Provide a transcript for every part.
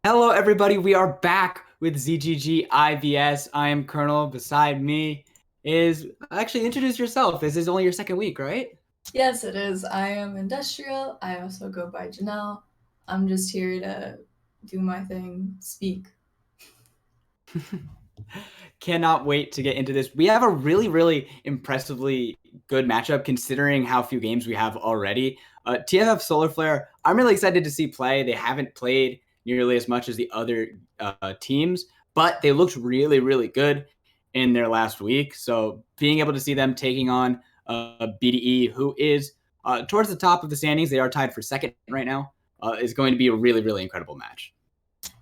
Hello, everybody. We are back with ZGG IBS. I am Colonel. Beside me is actually introduce yourself. This is only your second week, right? Yes, it is. I am industrial. I also go by Janelle. I'm just here to do my thing, speak. Cannot wait to get into this. We have a really impressively good matchup considering how few games we have already. TFF Solar Flare, I'm really excited to see play. They haven't played nearly as much as the other teams, but they looked really good in their last week. So being able to see them taking on BDE, who is towards the top of the standings, they are tied for second right now, is going to be a really incredible match.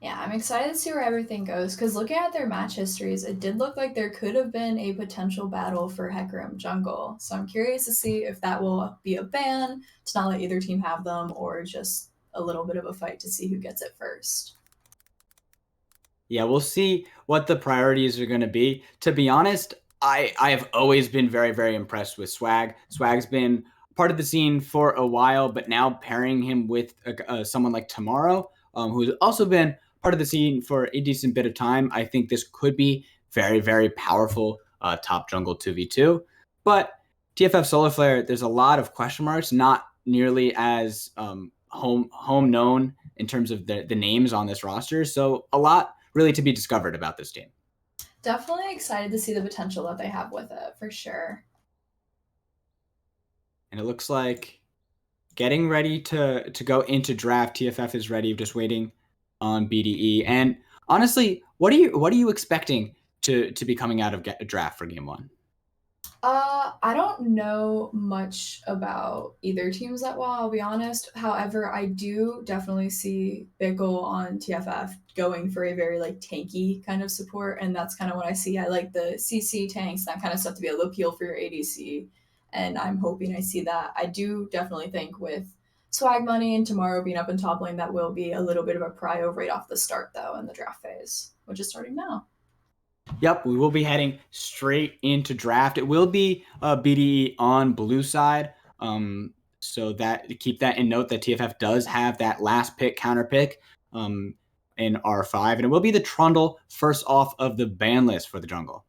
Yeah, I'm excited to see where everything goes because looking at their match histories, it did look like there could have been a potential battle for Hecarim Jungle. So I'm curious to see if that will be a ban to not let either team have them or just a little bit of a fight to see who gets it first. Yeah, we'll see what the priorities are going to be. To be honest, I have always been very impressed with Swag. Swag's been part of the scene for a while, but now pairing him with someone like Tomorrow, who's also been part of the scene for a decent bit of time, I think this could be very powerful top jungle 2v2. But TFF Solar Flare, there's a lot of question marks, not nearly as home known in terms of the names on this roster. So a lot really to be discovered about this team. Definitely excited to see the potential that they have with it for sure. And it looks like getting ready to go into draft. TFF is ready, just waiting on BDE. And honestly, what are you expecting to be coming out of a draft for game one? I don't know much about either teams that well, I'll be honest. However, I do definitely see Bickle on TFF going for a very like tanky kind of support, and that's kind of what I see. I like the CC tanks, that kind of stuff to be a low appeal for your ADC, and I'm hoping I see that. I do definitely think with Swag Money and Tomorrow being up in top lane, that will be a little bit of a prio right off the start though in the draft phase, which is starting now. Yep, we will be heading straight into draft. It will be BDE on blue side. So that keep that in note that TFF does have that last pick counter pick in R5, and it will be the Trundle first off of the ban list for the jungle.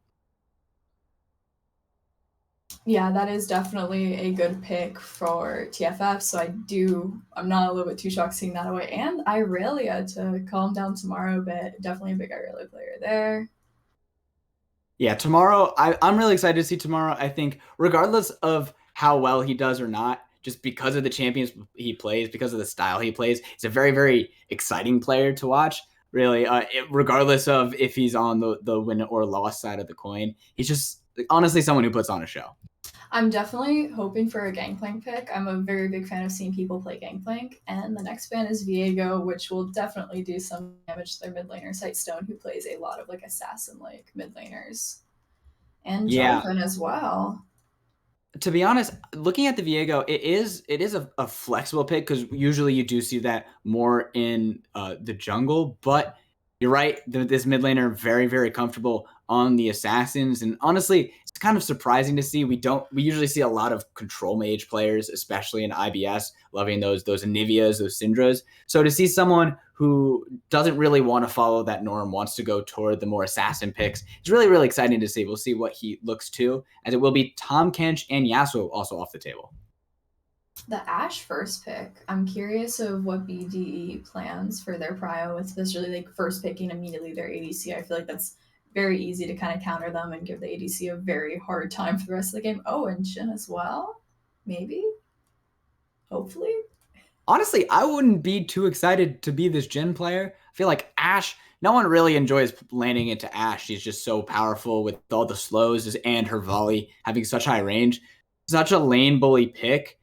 Yeah, that is definitely a good pick for TFF. So I'm not a little bit too shocked seeing that away. And Irelia to calm down tomorrow, but definitely a big Irelia player there. Yeah, tomorrow, I'm really excited to see tomorrow. I think, regardless of how well he does or not, just because of the champions he plays, because of the style he plays, he's a very exciting player to watch. Really, regardless of if he's on the win or loss side of the coin, he's just honestly someone who puts on a show. I'm definitely hoping for a Gangplank pick. I'm a very big fan of seeing people play Gangplank. And the next ban is Viego, which will definitely do some damage to their mid laner, Sightstone, who plays a lot of like assassin like mid laners. And Yeah, Jellyfin as well. to be honest, looking at the Viego, it is a flexible pick because usually you do see that more in the jungle. But you're right, this mid laner very comfortable on the assassins, and honestly, it's kind of surprising to see. We usually see a lot of control mage players, especially in IBS, loving those Anivias, those Syndras. So to see someone who doesn't really want to follow that norm, wants to go toward the more assassin picks, it's really exciting to see. We'll see what he looks to, as it will be Tom Kench and Yasuo also off the table. The Ash first pick, I'm curious of what BDE plans for their prio, especially like first picking immediately their ADC. I feel like that's very easy to kind of counter them and give the ADC a very hard time for the rest of the game. Oh, and Shin as well? Maybe? Hopefully? Honestly, I wouldn't be too excited to be this Jhin player. I feel like Ashe, no one really enjoys landing into Ashe. She's just so powerful with all the slows and her volley having such high range. Such a lane bully pick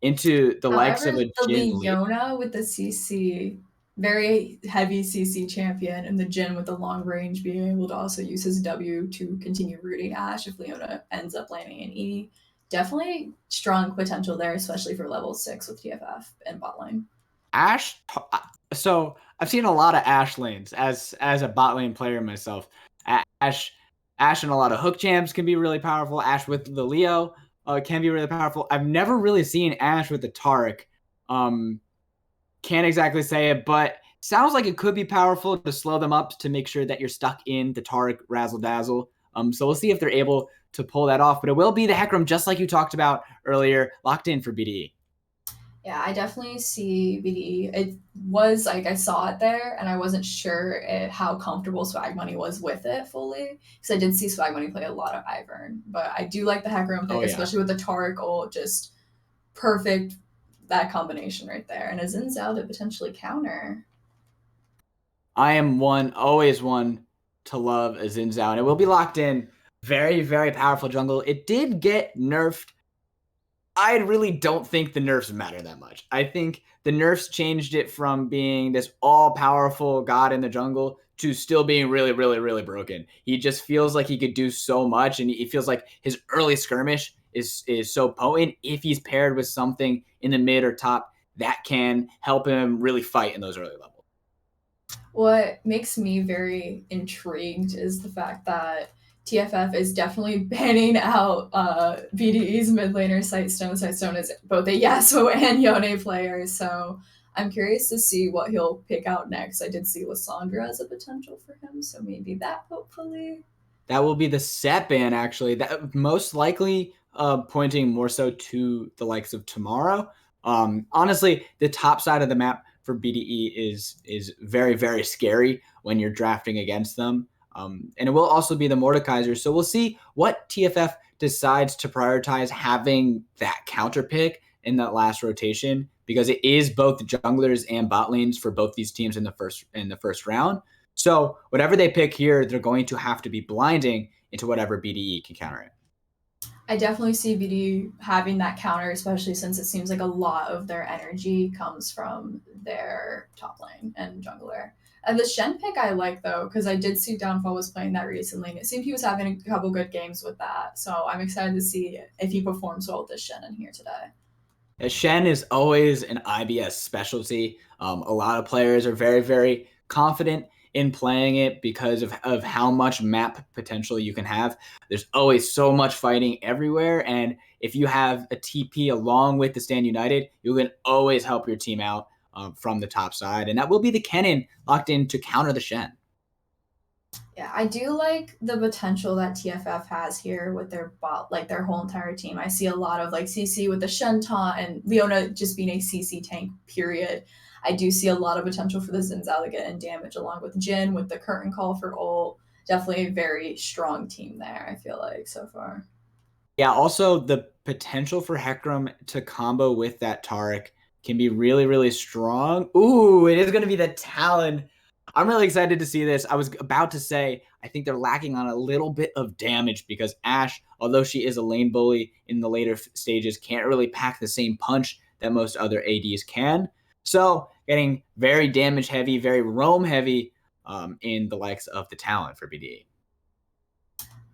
into the likes However, of a the Jhin Lee. Leona with the CC, very heavy CC champion, and the Jin with the long range being able to also use his W to continue rooting Ash if Leona ends up landing in E. Definitely strong potential there, especially for level 6 with TFF and bot lane. Ashe. So I've seen a lot of Ashe lanes as a bot lane player myself. Ashe, Ashe and a lot of hook jams can be really powerful. Ashe with the Leo can be really powerful. I've never really seen Ashe with the Taric. Can't exactly say it, but Sounds like it could be powerful to slow them up to make sure that you're stuck in the Taric razzle dazzle. So we'll see if they're able to pull that off. But it will be the Hecarim, just like you talked about earlier, locked in for BDE. Yeah, I definitely see BDE. It was like I saw it there, and I wasn't sure how comfortable Swag Money was with it fully. Because I did see Swag Money play a lot of Ivern, but I do like the Hecarim Oh pick, yeah, especially with the Taric ult. Just perfect that combination right there, and a Xin Zhao to potentially counter. I am always one to love a Xin Zhao, and it will be locked in. Very, very powerful jungle. It did get nerfed. I really don't think the nerfs matter that much. I think the nerfs changed it from being this all powerful god in the jungle to still being really, really, really broken. He just feels like he could do so much, and he feels like his early skirmish is so potent if he's paired with something in the mid or top that can help him really fight in those early levels. What makes me very intrigued is the fact that TFF is definitely banning out BDE's mid laner Sightstone. Sightstone is both a Yasuo and Yone player, so I'm curious to see what he'll pick out next. I did see Lissandra as a potential for him, so maybe that hopefully. That will be the set ban, actually. That most likely pointing more so to the likes of tomorrow. Honestly, the top side of the map for BDE is very, very scary when you're drafting against them. And it will also be the Mordekaiser. So we'll see what TFF decides to prioritize having that counter pick in that last rotation, because it is both junglers and bot lanes for both these teams in the first round. So whatever they pick here, they're going to have to be blinding into whatever BDE can counter it. I definitely see BD having that counter, especially since it seems like a lot of their energy comes from their top lane and jungler. And the Shen pick I like though, because I did see Downfall was playing that recently, and it seemed he was having a couple good games with that. So I'm excited to see if he performs well with this Shen in here today. Shen is always an IBS specialty. A lot of players are very, very confident in playing it because of how much map potential you can have. There's always so much fighting everywhere. And if you have a TP along with the Stand United, you can always help your team out from the top side. And that will be the Kennen locked in to counter the Shen. Yeah, I do like the potential that TFF has here with their bot, like their whole entire team. I see a lot of like CC with the Shen taunt and Leona just being a CC tank, period. I do see a lot of potential for the Xin Zhao to get in damage along with Jin with the curtain call for ult. Definitely a very strong team there, I feel like, so far. Yeah, also the potential for Hecarim to combo with that Taric can be really, really strong. Ooh, it is going to be the Talon. I'm really excited to see this. I was about to say, I think they're lacking on a little bit of damage because Ashe, although she is a lane bully in the later stages, can't really pack the same punch that most other ADs can. So, getting very damage heavy, very roam heavy in the likes of the Talon for BDE.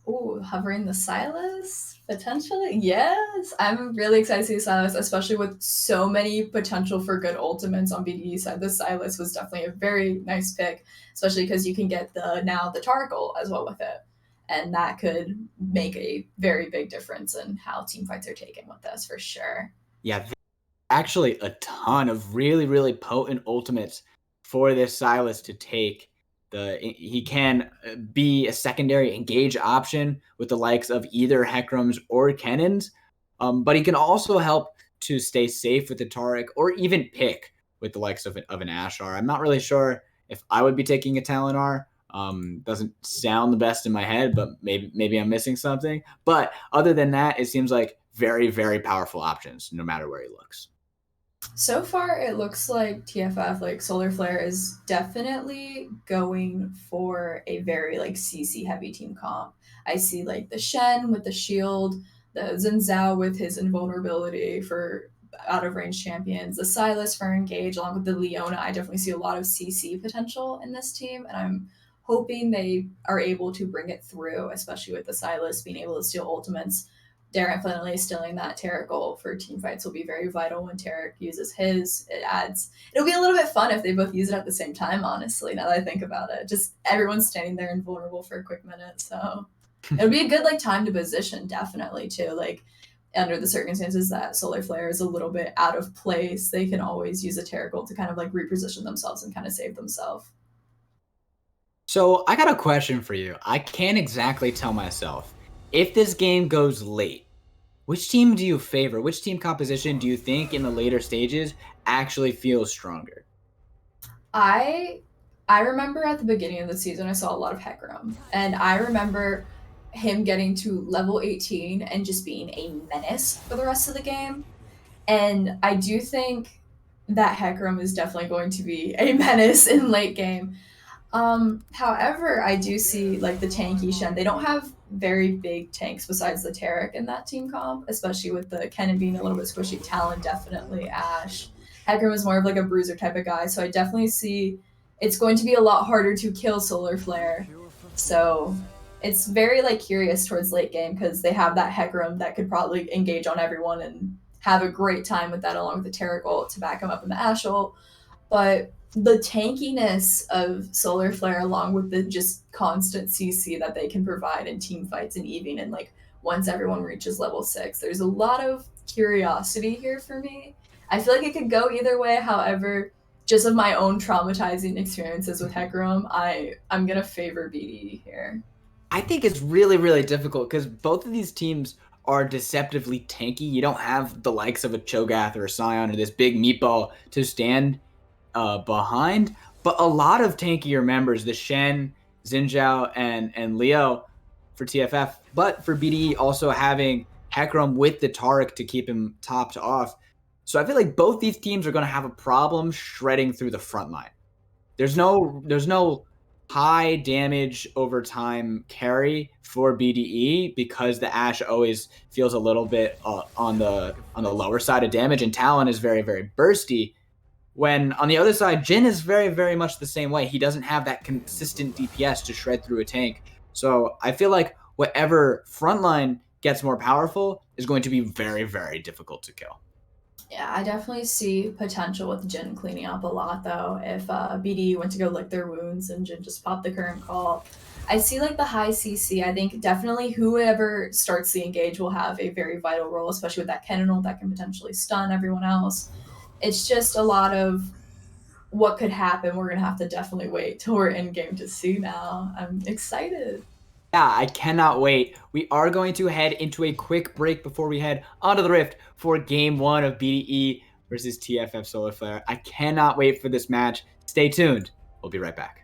Ooh, hovering the Silas potentially. Yes, I'm really excited to see Silas, especially with so many potential for good ultimates on BDE side. The Silas was definitely a very nice pick, especially because you can get the Tarkle as well with it, and that could make a very big difference in how team fights are taken with this for sure. Yeah, actually a ton of really, really potent ultimates for this Silas to take. He can be a secondary engage option with the likes of either Hecrims or Kennons, but he can also help to stay safe with the Taric or even pick with the likes of an Ashar. I'm not really sure if I would be taking a Talinar. Doesn't sound the best in my head, but maybe I'm missing something. But other than that, it seems like very, very powerful options no matter where he looks. So far, it looks like TFF, like Solar Flare, is definitely going for a very like CC heavy team comp. I see like the Shen with the shield, the Xin Zhao with his invulnerability for out of range champions, the Silas for engage, along with the Leona. I definitely see a lot of CC potential in this team, and I'm hoping they are able to bring it through, especially with the Silas being able to steal ultimates. Definitely stealing that Tarek goal for team fights will be very vital when Tarek uses his. It'll be a little bit fun if they both use it at the same time, honestly, now that I think about it. Just everyone's standing there invulnerable for a quick minute. So it'll be a good like time to position, definitely too. Like under the circumstances that Solar Flare is a little bit out of place, they can always use a Terracle to kind of like reposition themselves and kind of save themselves. So I got a question for you. I can't exactly tell myself. If this game goes late, which team do you favor? Which team composition do you think in the later stages actually feels stronger? I I remember at the beginning of the season I saw a lot of Hecarim, and I remember him getting to level 18 and just being a menace for the rest of the game. And I do think that Hecarim is definitely going to be a menace in late game. However, I do see like the tanky Shen. They don't have very big tanks besides the Taric in that team comp, especially with the Kennen being a little bit squishy. Talon definitely Ash. Hecarim is more of like a bruiser type of guy, so I definitely see it's going to be a lot harder to kill Solar Flare. So it's very like curious towards late game because they have that Hecarim that could probably engage on everyone and have a great time with that along with the Taric ult to back him up in the Ash ult. But the tankiness of Solar Flare, along with the just constant CC that they can provide in team fights and even and like once everyone reaches level 6, there's a lot of curiosity here for me. I feel like it could go either way. However, just of my own traumatizing experiences with Hecarim, I'm gonna favor BDE here. I think it's really, really difficult because both of these teams are deceptively tanky. You don't have the likes of a Cho'Gath or a Scion or this big meatball to stand behind. But a lot of tankier members, the Shen, Xin and Leo for TFF, but for BDE also having Hecarim with the Taric to keep him topped off. So I feel like both these teams are going to have a problem shredding through the front line. There's no high damage over time carry for BDE because the Ashe always feels a little bit on the lower side of damage, and Talon is very very bursty. When on the other side, Jhin is very very much the same way. He doesn't have that consistent DPS to shred through a tank. So I feel like whatever frontline gets more powerful is going to be very very difficult to kill. Yeah, I definitely see potential with Jin cleaning up a lot though. If BD went to go lick their wounds and Jin just popped the current call, I see like the high CC. I think definitely whoever starts the engage will have a very vital role, especially with that Kennen ult that can potentially stun everyone else. It's just a lot of what could happen. We're gonna have to definitely wait till we're in game to see now. I'm excited. Yeah, I cannot wait. We are going to head into a quick break before we head onto the Rift for game one of BDE versus TFF Solar Flare. I cannot wait for this match. Stay tuned. We'll be right back.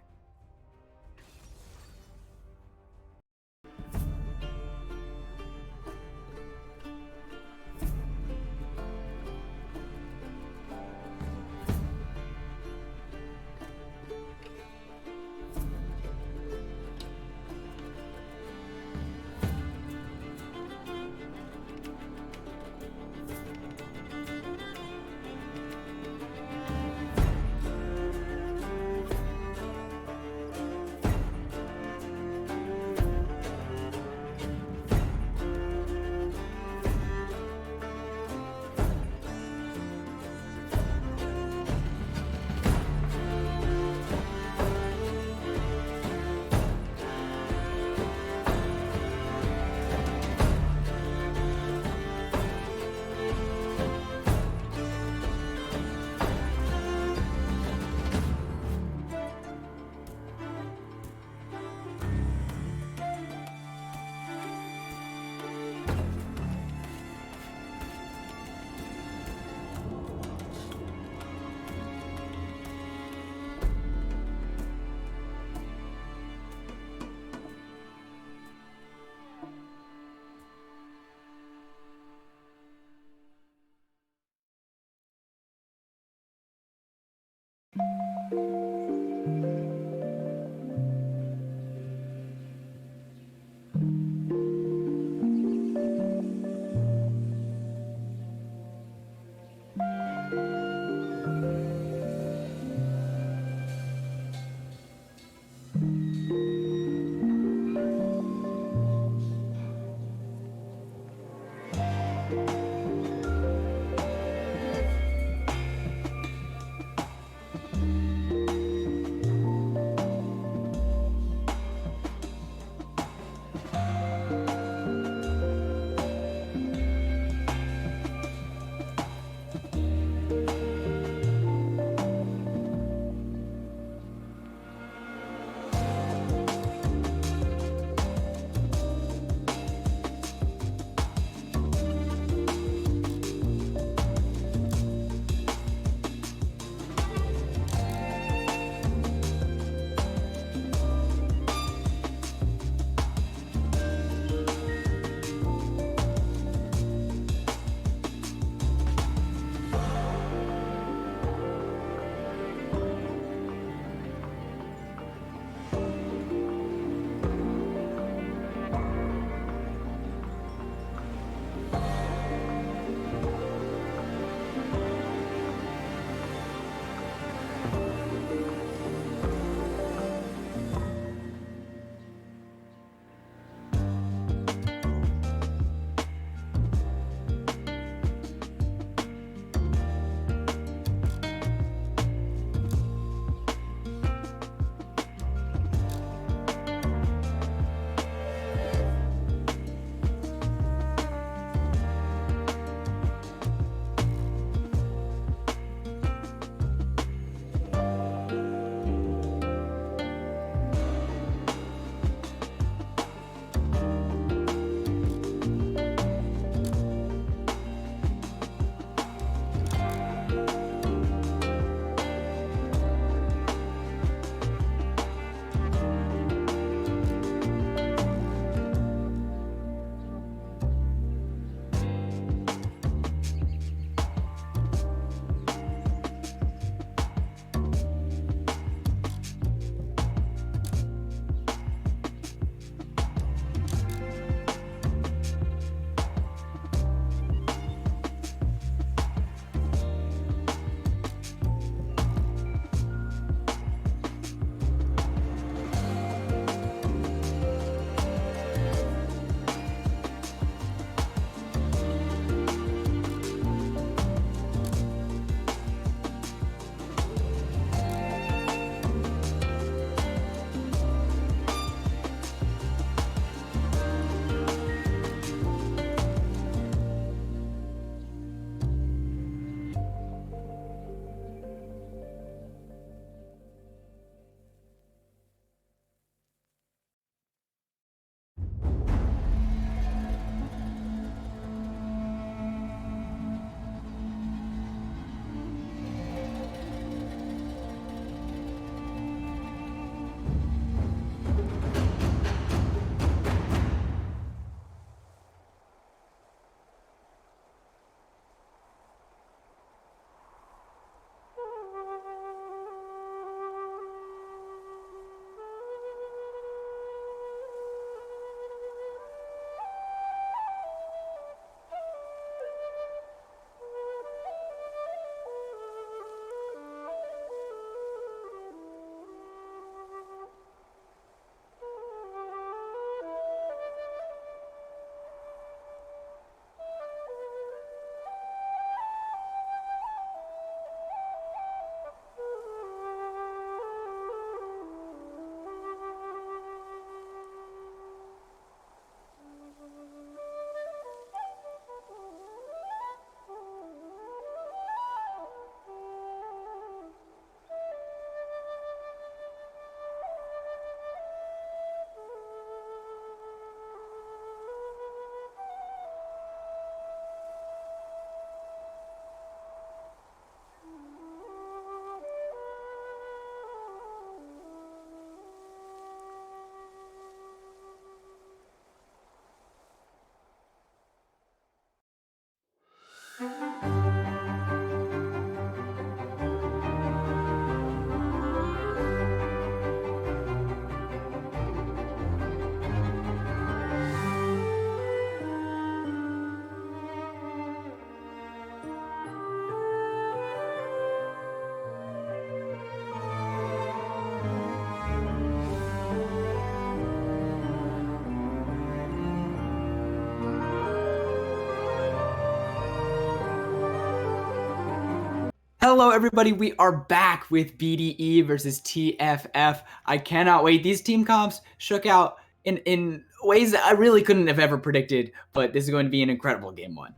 Hello, everybody. We are back with BDE versus TFF. I cannot wait. These team comps shook out in ways that I really couldn't have ever predicted, but this is going to be an incredible game one.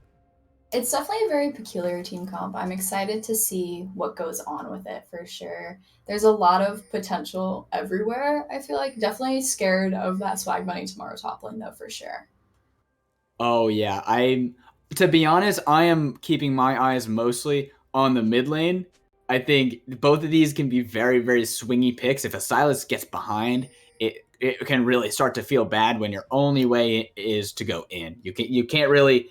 It's definitely a very peculiar team comp. I'm excited to see what goes on with it for sure. There's a lot of potential everywhere. I feel like definitely scared of that swag money tomorrow top lane though for sure. Oh yeah, to be honest, I am keeping my eyes mostly on the mid lane. I think both of these can be very, very swingy picks. If a Silas gets behind, it can really start to feel bad when your only way is to go in. You can't really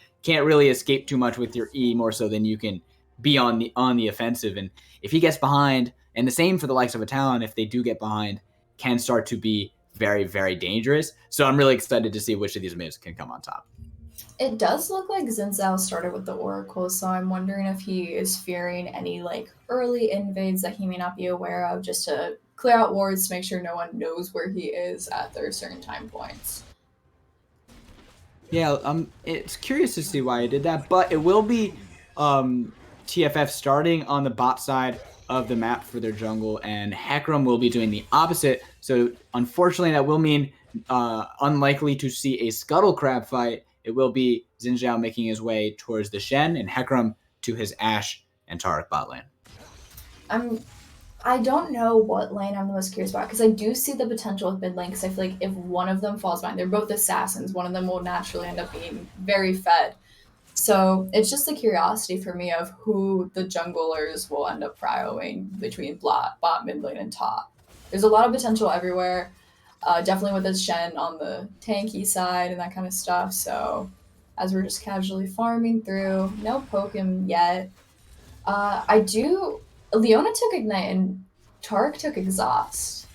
escape too much with your E more so than you can be on the offensive. And if he gets behind, and the same for the likes of a Talon, if they do get behind, can start to be very, very dangerous. So I'm really excited to see which of these moves can come on top. It does look like Zinzao started with the Oracle, so I'm wondering if he is fearing any like early invades that he may not be aware of just to clear out wards to make sure no one knows where he is at their certain time points. Yeah, it's curious to see why he did that, but it will be TFF starting on the bot side of the map for their jungle, and Hecarim will be doing the opposite. So unfortunately, that will mean unlikely to see a Scuttle Crab fight. It will be Xin Zhao making his way towards the Shen, and Hecarim to his Ashe and Taric bot lane. I don't know what lane I'm the most curious about because I do see the potential with mid lane because I feel like if one of them falls behind, they're both assassins. One of them will naturally end up being very fed. So it's just a curiosity for me of who the junglers will end up prioing between bot, mid lane, and top. There's a lot of potential everywhere. Definitely with this Shen on the tanky side and that kind of stuff. So as we're just casually farming through, no poke him yet. I do. Leona took Ignite and Tark took Exhaust.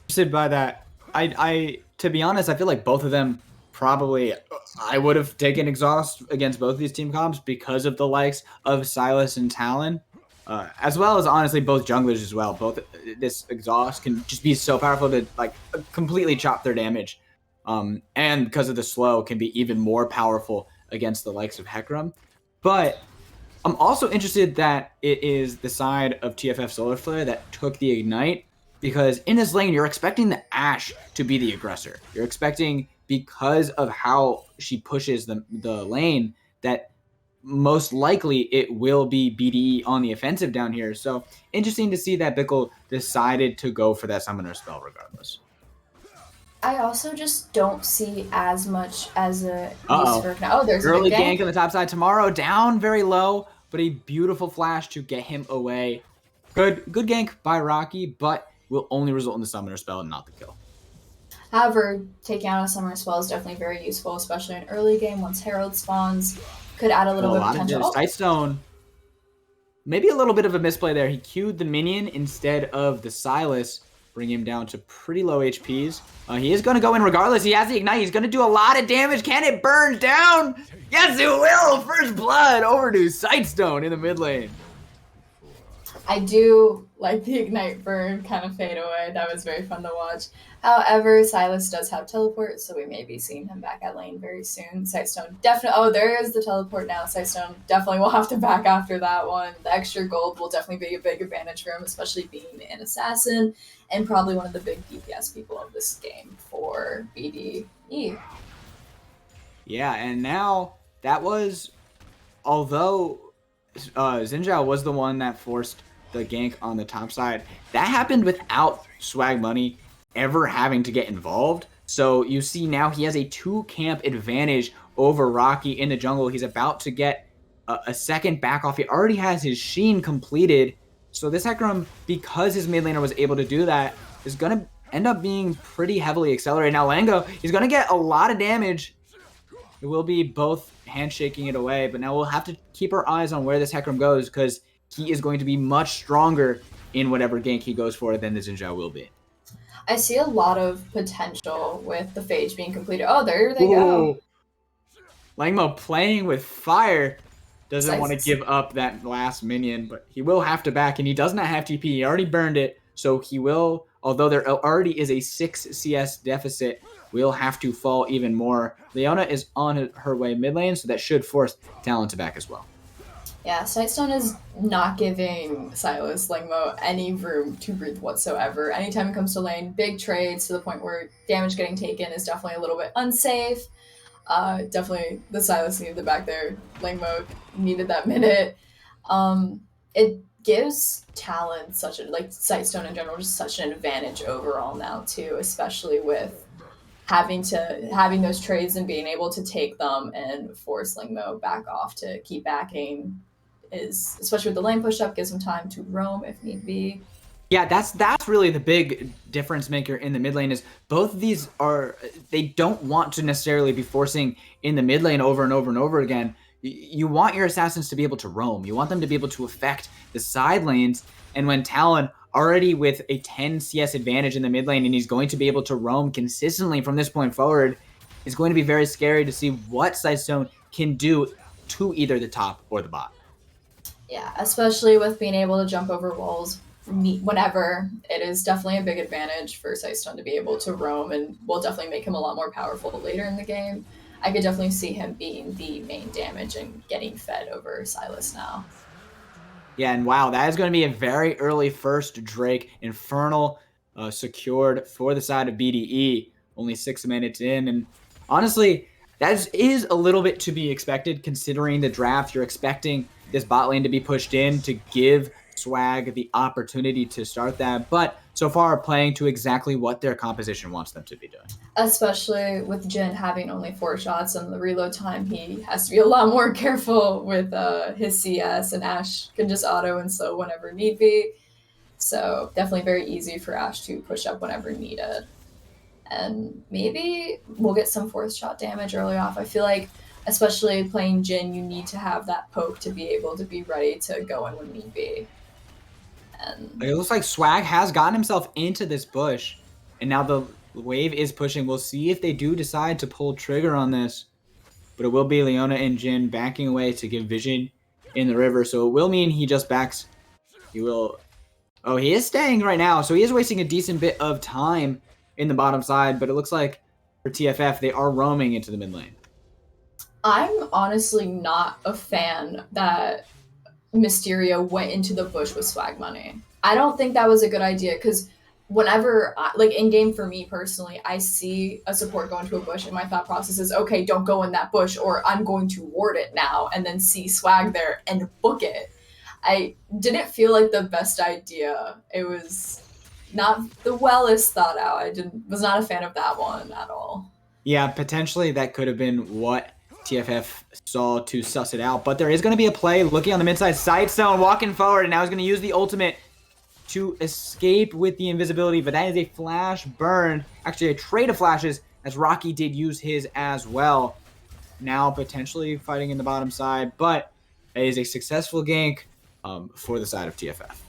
Interested by that. I to be honest, I feel like both of them probably I would have taken exhaust against both of these team comps because of the likes of Silas and Talon, as well as honestly both junglers as well. Both this exhaust can just be so powerful to like completely chop their damage, and because of the slow, can be even more powerful against the likes of Hecarim. But I'm also interested that it is the side of TFF Solar Flare that took the Ignite, because in his lane, you're expecting the Ashe to be the aggressor. You're expecting, because of how she pushes the lane, that most likely it will be BDE on the offensive down here. So interesting to see that Bickle decided to go for that summoner spell regardless. I also just don't see as much as a use Uh-oh. for now. Oh, there's a Early big gank on the top side. Tomorrow down very low, but a beautiful flash to get him away. Good gank by Rocky, but will only result in the summoner spell and not the kill. However, taking out a summoner spell is definitely very useful, especially in early game once Herald spawns. Could add a little bit of potential. Of Sightstone. Maybe a little bit of a misplay there. He queued the minion instead of the Silas, bring him down to pretty low HPs. He is going to go in regardless. He has the Ignite. He's going to do a lot of damage. Can it burn down? Yes, it will. First blood over to Sightstone in the mid lane. I do like the Ignite burn kind of fade away. That was very fun to watch. However, Silas does have teleport, so we may be seeing him back at lane very soon. Sightstone definitely. Oh, there is the teleport now. Sightstone definitely will have to back after that one. The extra gold will definitely be a big advantage for him, especially being an assassin and probably one of the big DPS people of this game for BDE. Yeah, and now that was, although Xin Zhao was the one that forced the gank on the top side, that happened without Swag Money ever having to get involved. So you see now he has a 2-camp advantage over Rocky in the jungle. He's about to get a second back off. He already has his Sheen completed. So this Hecarim, because his mid laner was able to do that, is going to end up being pretty heavily accelerated. Now Lango, he's going to get a lot of damage. It will be both handshaking it away, but now we'll have to keep our eyes on where this Hecarim goes, because he is going to be much stronger in whatever gank he goes for than the Xin Zhao will be. I see a lot of potential with the Phage being completed. Oh, there they go. Langmo playing with fire. Doesn't want to give up that last minion, but he will have to back, and he does not have TP. He already burned it, so he will, although there already is a 6 CS deficit, will have to fall even more. Leona is on her way mid lane, so that should force Talon to back as well. Yeah, Sightstone is not giving Silas Langmo any room to breathe whatsoever. Anytime it comes to lane, big trades to the point where damage getting taken is definitely a little bit unsafe. Definitely the Silas needed the back there. Langmo needed that minute. It gives Talon such a like Sightstone in general just such an advantage overall now too, especially with having those trades and being able to take them and force Lingmo back off to keep backing is especially with the lane push up gives him time to roam if need be. Yeah, that's really the big difference maker in the mid lane is both of these are they don't want to necessarily be forcing in the mid lane over and over and over again. You want your assassins to be able to roam. You want them to be able to affect the side lanes. And when Talon already with a 10 CS advantage in the mid lane and he's going to be able to roam consistently from this point forward, it's going to be very scary to see what Sightstone can do to either the top or the bot. Yeah, especially with being able to jump over walls whenever, it is definitely a big advantage for Sightstone to be able to roam and will definitely make him a lot more powerful later in the game. I could definitely see him being the main damage and getting fed over Silas now. Yeah, and wow, that is going to be a very early first Drake. Infernal secured for the side of BDE, only 6 minutes in. And honestly, that is a little bit to be expected considering the draft. You're expecting this bot lane to be pushed in to give Swag the opportunity to start that. But so far, playing to exactly what their composition wants them to be doing. Especially with Jin having only 4 shots and the reload time, he has to be a lot more careful with his CS, and Ash can just auto and slow whenever need be. So definitely very easy for Ash to push up whenever needed. And maybe we'll get some 4th shot damage early off. I feel like, especially playing Jin, you need to have that poke to be able to be ready to go in when need be. And It looks like Swag has gotten himself into this bush, and now the wave is pushing. We'll see if they do decide to pull trigger on this, but it will be Leona and Jin backing away to give vision in the river. So it will mean he just backs. He will. Oh, he is staying right now, so he is wasting a decent bit of time in the bottom side. But it looks like for TFF, they are roaming into the mid lane. I'm honestly not a fan that Mysterio went into the bush with swag money. I don't think that was a good idea because whenever, like in game for me personally, I see a support go into a bush and my thought process is, okay, don't go in that bush or I'm going to ward it now and then see swag there and book it. I didn't feel like the best idea. It was not the wellest thought out. I didn't was not a fan of that one at all. Yeah, potentially that could have been what TFF saw to suss it out. But there is going to be a play looking on the mid side. Sightstone walking forward, and now he's going to use the ultimate to escape with the invisibility. But that is a flash burn. Actually, a trade of flashes, as Rocky did use his as well. Now potentially fighting in the bottom side. But it is a successful gank for the side of TFF.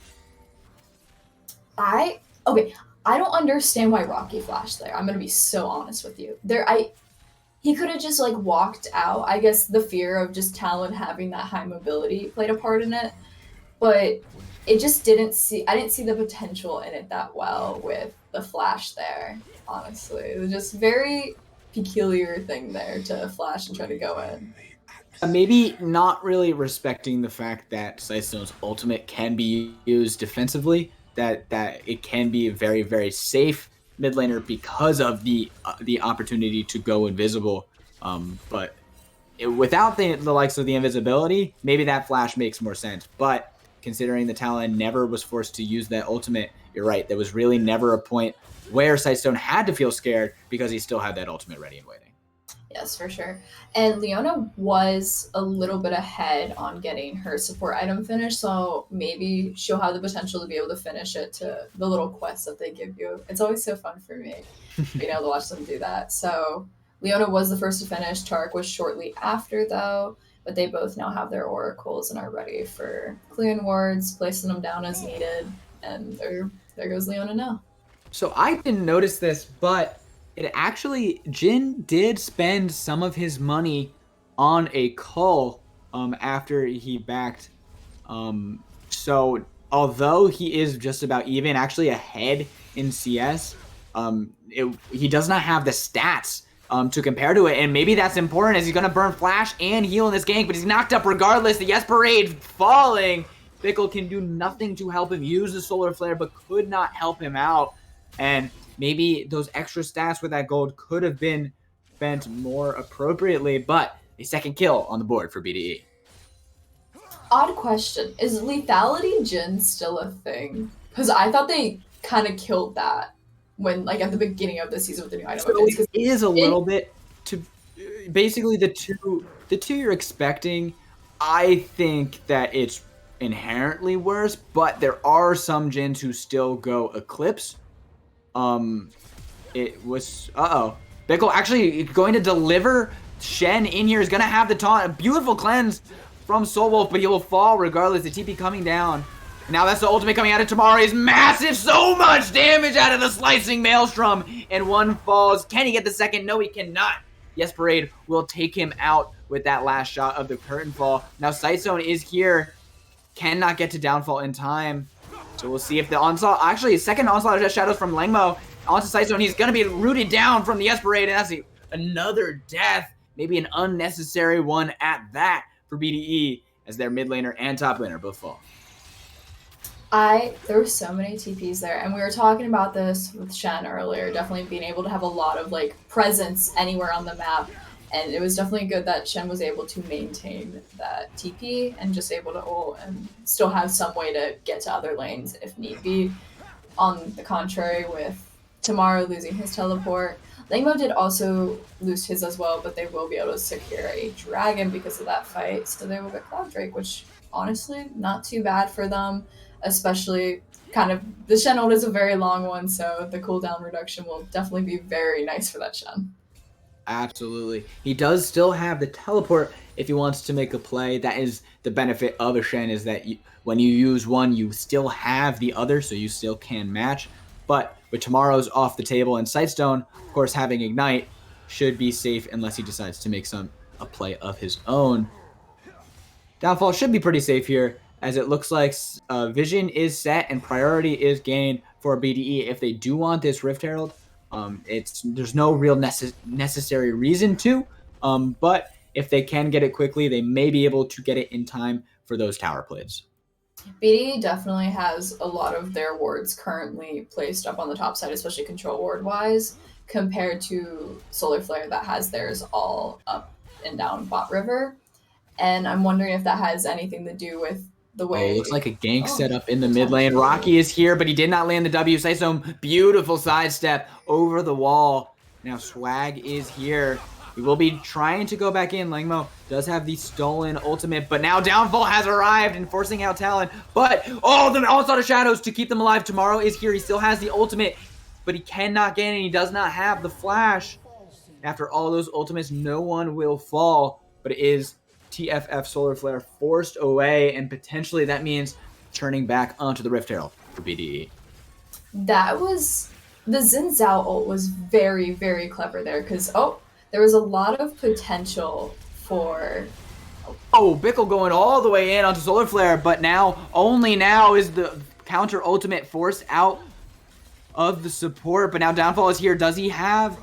I okay. I don't understand why Rocky flashed there. I'm gonna be so honest with you. He could have just like walked out. I guess the fear of just Talon having that high mobility played a part in it, but it just didn't see. I didn't see the potential in it that well with the flash there. Honestly, it was just very peculiar thing there to flash and try to go in. Maybe not really respecting the fact that Sightstone's ultimate can be used defensively, that it can be a very, very safe mid laner because of the opportunity to go invisible. But without the likes of the invisibility, maybe that flash makes more sense. But considering the Talon never was forced to use that ultimate, you're right. There was really never a point where Sightstone had to feel scared because he still had that ultimate ready and waiting. Yes, for sure. And Leona was a little bit ahead on getting her support item finished, so maybe she'll have the potential to be able to finish it to the little quests that they give you. It's always so fun for me being able to watch them do that. So Leona was the first to finish. Tark was shortly after, though, but they both now have their oracles and are ready for clearing wards, placing them down as needed, and there goes Leona now. So I didn't notice this, but it actually Jin did spend some of his money on a cull after he backed. So although he is just about even, actually ahead in CS, he does not have the stats to compare to it, and maybe that's important as he's gonna burn flash and heal in this gank, but he's knocked up regardless. The Yes Parade falling. Bickle can do nothing to help him use the Solar Flare, but could not help him out, and maybe those extra stats with that gold could have been spent more appropriately, but a second kill on the board for BDE. Odd question. Is lethality Jhin still a thing? Because I thought they kind of killed that when, like, at the beginning of the season with the new item So events. it is a little bit to basically the two you're expecting. I think that it's inherently worse, but there are some Jins who still go Eclipse. It was Bickle actually going to deliver. Shen in here is gonna have the taunt. A beautiful cleanse from Soul Wolf, but he will fall regardless. The TP coming down. Now that's the ultimate coming out of Tamara is massive. So much damage out of the slicing Maelstrom. And one falls. Can he get the second? No, he cannot. Yes, Parade will take him out with that last shot of the curtain fall. Now Sight Zone is here. Cannot get to downfall in time. So we'll see if the onslaught, actually second onslaught of shadows from Langmo onto Sight Zone. He's gonna be rooted down from the Yes Parade, and that's another death. Maybe an unnecessary one at that for BDE as their mid laner and top laner both fall. There were so many TPs there, and we were talking about this with Shen earlier, definitely being able to have a lot of like presence anywhere on the map, and it was definitely good that Shen was able to maintain that TP and just able to ult and still have some way to get to other lanes if need be. On the contrary, with Tamara losing his teleport, Langmo did also lose his as well, but they will be able to secure a dragon because of that fight, so they will get Cloud Drake, which honestly, not too bad for them. Especially kind of the Shen ult is a very long one, so the cooldown reduction will definitely be very nice for that Shen. Absolutely. He does still have the teleport if he wants to make a play. That is the benefit of a Shen, is that when you use one, you still have the other, so you still can match. But with Tomorrow's off the table and Sightstone, of course, having Ignite should be safe unless he decides to make a play of his own. Downfall should be pretty safe here, as it looks like vision is set and priority is gained for BDE if they do want this Rift Herald. There's no real necessary reason to, but if they can get it quickly, they may be able to get it in time for those tower plays. BDE definitely has a lot of their wards currently placed up on the top side, especially control ward wise, compared to Solar Flare that has theirs all up and down bot river. And I'm wondering if that has anything to do with the way. Oh, looks like a gank set up in the mid lane. Rocky is here, but he did not land the W. Sightstone, beautiful sidestep over the wall. Now Swag is here. We will be trying to go back in. Langmo does have the stolen ultimate, but now Downfall has arrived and forcing out Talon. But, the onslaught of shadows to keep them alive. Tomorrow is here. He still has the ultimate, but he cannot get in. He does not have the flash. After all those ultimates, no one will fall, but it is TFF Solar Flare forced away, and potentially that means turning back onto the Rift Herald for BDE. That was... The Xin Zhao ult was very, very clever there, because, there was a lot of potential for... Bickle going all the way in onto Solar Flare, but only now is the counter ultimate forced out of the support, but now Downfall is here. Does he have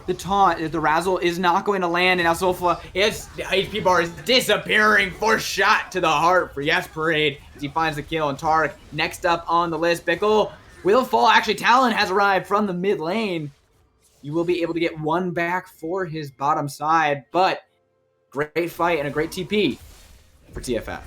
the taunt? The Razzle is not going to land, and now Soulfla, his HP bar is disappearing. Force shot to the heart for Yes Parade as he finds the kill, and Tarek next up on the list. Bickle will fall. Actually, Talon has arrived from the mid lane. You will be able to get one back for his bottom side, but great fight and a great TP for TFF.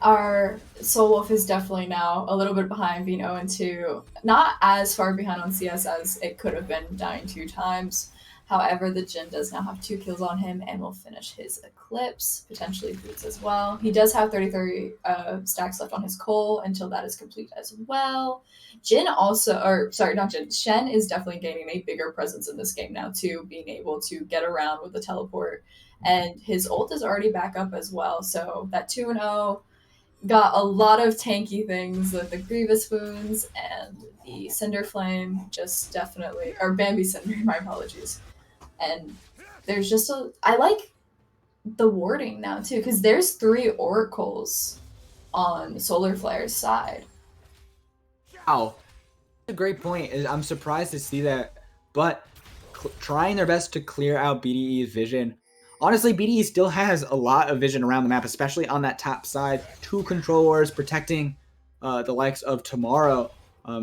Our Soul Wolf is definitely now a little bit behind, being 0-2. Not as far behind on CS as it could have been, dying 2 times. However, the Jhin does now have 2 kills on him and will finish his Eclipse, potentially Boots as well. He does have 33 stacks left on his Cole until that is complete as well. Shen is definitely gaining a bigger presence in this game now too, being able to get around with the teleport. And his ult is already back up as well, so that 2-0 got a lot of tanky things with the Grievous Wounds and the Cinder Flame, just definitely, or Bambi Cinder, my apologies. And there's just I like the warding now too, because there's 3 oracles on Solar Flare's side. Wow, that's a great point. I'm surprised to see that, but trying their best to clear out BDE's vision. Honestly, BDE still has a lot of vision around the map, especially on that top side. 2 controllers protecting the likes of Tomorrow,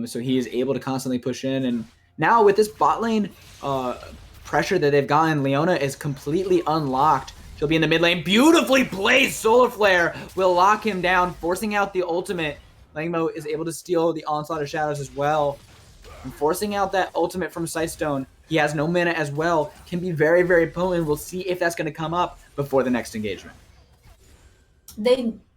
so he is able to constantly push in. And now with this bot lane pressure that they've gotten, Leona is completely unlocked. She'll be in the mid lane. Beautifully placed Solar Flare will lock him down, forcing out the ultimate. Langmo is able to steal the Onslaught of Shadows as well. And forcing out that ultimate from Sightstone. He has no mana as well. Can be very, very potent. We'll see if that's going to come up before the next engagement.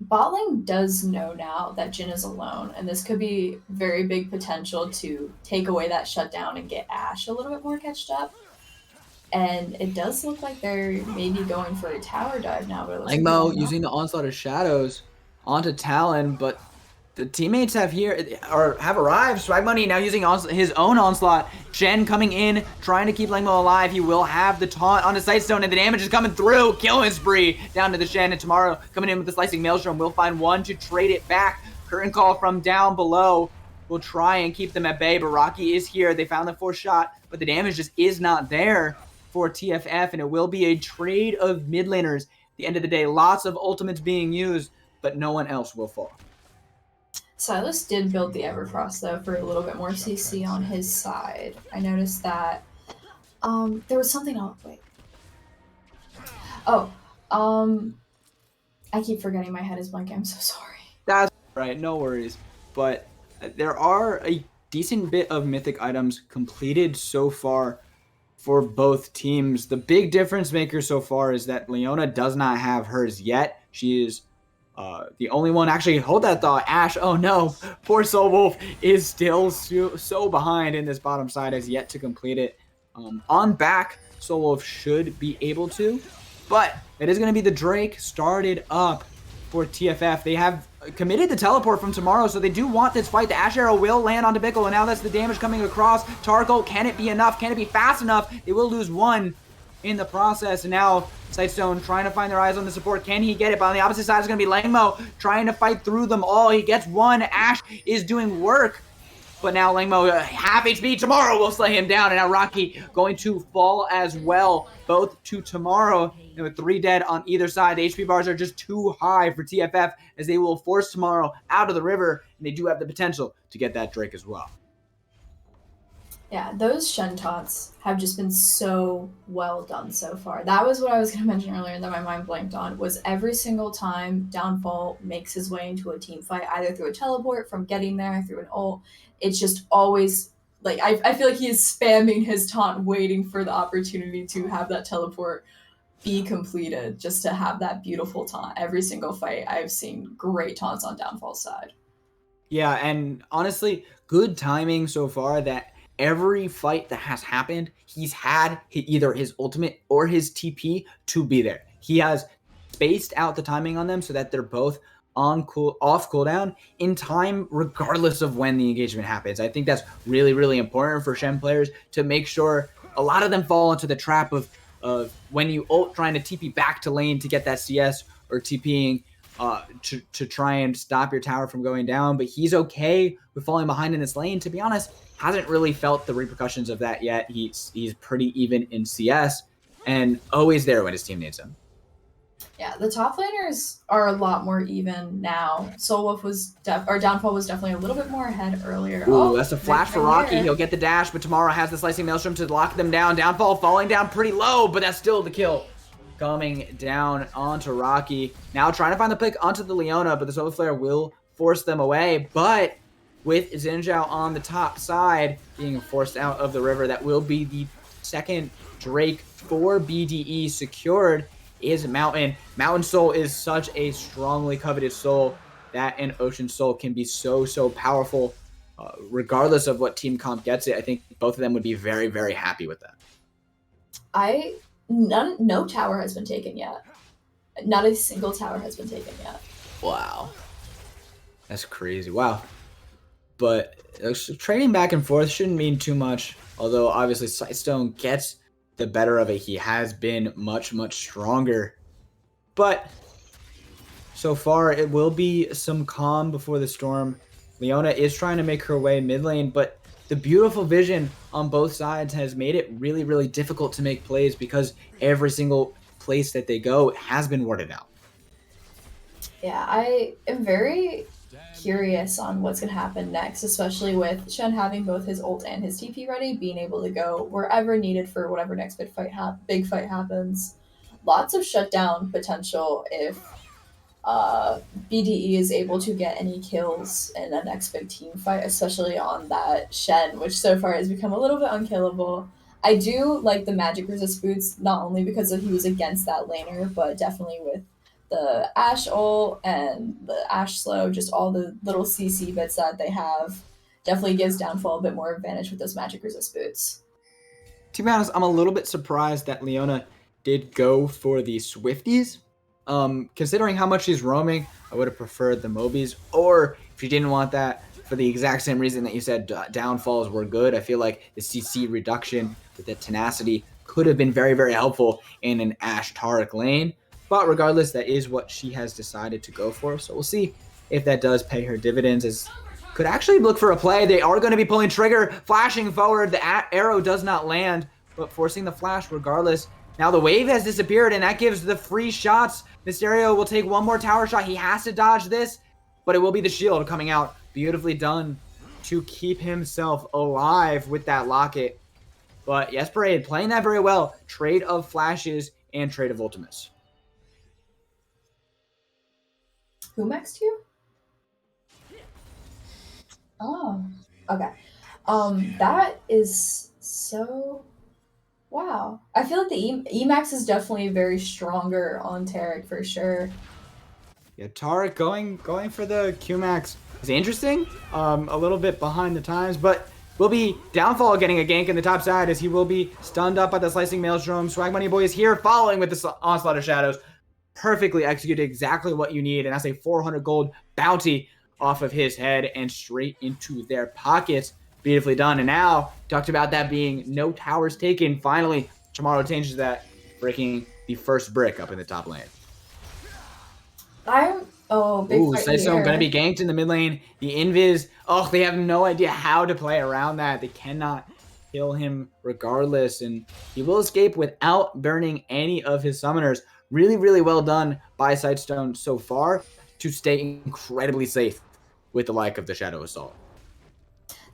Bot lane does know now that Jhin is alone, and this could be very big potential to take away that shutdown and get Ashe a little bit more catched up. And it does look like they're maybe going for a tower dive now. But Langmo using the Onslaught of Shadows onto Talon, but the teammates have arrived. Swag Money now using his own Onslaught. Shen coming in, trying to keep Langmo alive. He will have the taunt onto Sightstone, and the damage is coming through. Killing spree down to the Shen, and Tomorrow coming in with the Slicing Maelstrom will find one to trade it back. Curtain Call from down below will try and keep them at bay, but Rocky is here. They found the 4th shot, but the damage just is not there for TFF, and it will be a trade of mid laners. At the end of the day, lots of ultimates being used, but no one else will fall. Silas did build the Everfrost though for a little bit more CC on his side. I noticed that there was something else. Wait. Oh, I keep forgetting, my head is blanking. I'm so sorry. That's right, no worries. But there are a decent bit of mythic items completed so far for both teams. The big difference maker so far is that Leona does not have hers yet. She is the only one. Actually, hold that thought. Ashe, oh no, poor Soul Wolf is still so behind in this bottom side, has yet to complete it. On back, Soul Wolf should be able to, but it is going to be the Drake started up for TFF. They have committed the teleport from Tomorrow, so they do want this fight. The Ashe Arrow will land onto Bickle, and now that's the damage coming across. Tarkle, can it be enough? Can it be fast enough? They will lose 1 in the process, and now Sightstone trying to find their eyes on the support. Can he get it? But on the opposite side is going to be Langmo trying to fight through them all. He gets 1. Ashe is doing work, but now Langmo half HP. Tomorrow will slay him down, and now Rocky going to fall as well, both to Tomorrow. And with 3 dead on either side, the HP bars are just too high for TFF, as they will force Tomorrow out of the river, and they do have the potential to get that Drake as well. Yeah, those Shen taunts have just been so well done so far. That was what I was going to mention earlier that my mind blanked on, was every single time Downfall makes his way into a team fight, either through a teleport, from getting there, through an ult, it's just always, like, I feel like he is spamming his taunt, waiting for the opportunity to have that teleport be completed, just to have that beautiful taunt. Every single fight, I've seen great taunts on Downfall's side. Yeah, and honestly, good timing so far that every fight that has happened, he's had either his ultimate or his TP to be there. He has spaced out the timing on them so that they're both off cooldown in time, regardless of when the engagement happens. I think that's really, really important for Shen players to make sure. A lot of them fall into the trap of when you ult trying to TP back to lane to get that CS, or TPing to try and stop your tower from going down. But he's okay with falling behind in this lane. To be honest, hasn't really felt the repercussions of that yet. He's pretty even in CS and always there when his team needs him. Yeah, the top laners are a lot more even now. Soul Wolf Downfall was definitely a little bit more ahead earlier. Ooh, that's a flash for Rocky. He'll get the dash, but Tomorrow has the Slicing Maelstrom to lock them down. Downfall falling down pretty low, but that's still the kill. Coming down onto Rocky. Now trying to find the pick onto the Leona, but the Solar Flare will force them away. But with Xin Zhao on the top side being forced out of the river, that will be the second Drake for BDE secured. Is Mountain. Mountain Soul is such a strongly coveted soul. That and Ocean Soul can be so powerful. Regardless of what team comp gets it, I think both of them would be very, very happy with that. No tower has been taken yet. Not a single tower has been taken yet. Wow. That's crazy. Wow. But trading back and forth shouldn't mean too much. Although, obviously, Sightstone gets the better of it. He has been much stronger. But so far, it will be some calm before the storm. Leona is trying to make her way mid lane, but the beautiful vision on both sides has made it really, really difficult to make plays because every single place that they go has been warded out. Yeah, I am very curious on what's going to happen next, especially with Shen having both his ult and his TP ready, being able to go wherever needed for whatever next big fight happens. Lots of shutdown potential if BDE is able to get any kills in the next big team fight, especially on that Shen, which so far has become a little bit unkillable. I do like the magic resist boots, not only because he was against that laner, but definitely with the Ashe ult and the Ashe slow, just all the little CC bits that they have, definitely gives Downfall a bit more advantage with those magic resist boots. To be honest, I'm a little bit surprised that Leona did go for the Swifties. Considering how much she's roaming, I would have preferred the Mobies. Or if you didn't want that, for the exact same reason that you said downfalls were good, I feel like the CC reduction with the tenacity could have been very, very helpful in an Ashe Taric lane. But regardless, that is what she has decided to go for. So we'll see if that does pay her dividends. As could actually look for a play. They are going to be pulling trigger, flashing forward. The arrow does not land, but forcing the flash regardless. Now the wave has disappeared, and that gives the free shots. Mysterio will take one more tower shot. He has to dodge this, but it will be the shield coming out. Beautifully done to keep himself alive with that locket. But yes, Parade playing that very well. Trade of flashes and trade of ultimates. Who maxed you? Oh, okay. That is so wow. I feel like the Emax is definitely very stronger on Taric for sure. Yeah, Taric going for the Qmax is interesting. A little bit behind the times, but will be Downfall getting a gank in the top side as he will be stunned up by the Slicing Maelstrom. Swag Money Boy is here following with the Onslaught of Shadows. Perfectly executed, exactly what you need, and that's a 400 gold bounty off of his head and straight into their pockets. Beautifully done. And now, talked about that being no towers taken. Finally, Chamorro changes that, breaking the first brick up in the top lane. Big fight Sightstone here. gonna be ganked in the mid lane. The Invis, they have no idea how to play around that. They cannot kill him regardless, and he will escape without burning any of his summoners. Really, really well done by Sightstone so far to stay incredibly safe with the like of the Shadow Assault.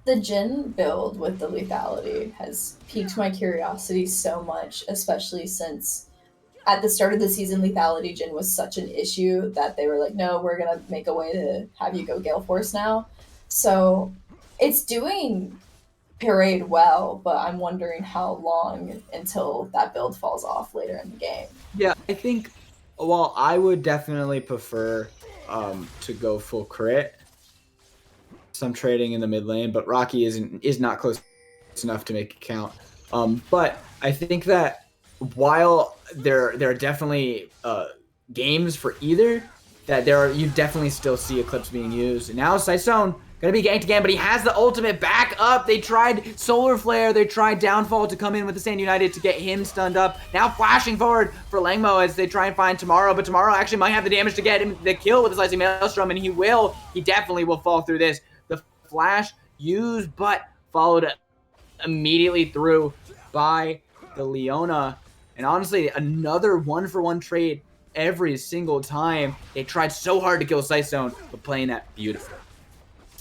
The Jhin build with the lethality has piqued my curiosity so much, especially since at the start of the season, lethality Jhin was such an issue that they were like, no, we're going to make a way to have you go Gale Force now. So it's doing Parade well, but I'm wondering how long until that build falls off later in the game. Yeah, I think, while I would definitely prefer to go full crit, some trading in the mid lane, but Rocky is not close enough to make it count. But I think that while there are definitely games for either, that you definitely still see Eclipse being used. And now Sightstone gonna be ganked again, but he has the ultimate back up. They tried Solar Flare, they tried Downfall to come in with the Sand United to get him stunned up. Now flashing forward for Langmo as they try and find Tomorrow, but Tomorrow actually might have the damage to get him the kill with the Slicing Maelstrom, and he definitely will fall through this. The flash used, but followed immediately through by the Leona. And honestly, another one-for-one trade every single time. They tried so hard to kill Sightstone, but playing that beautiful.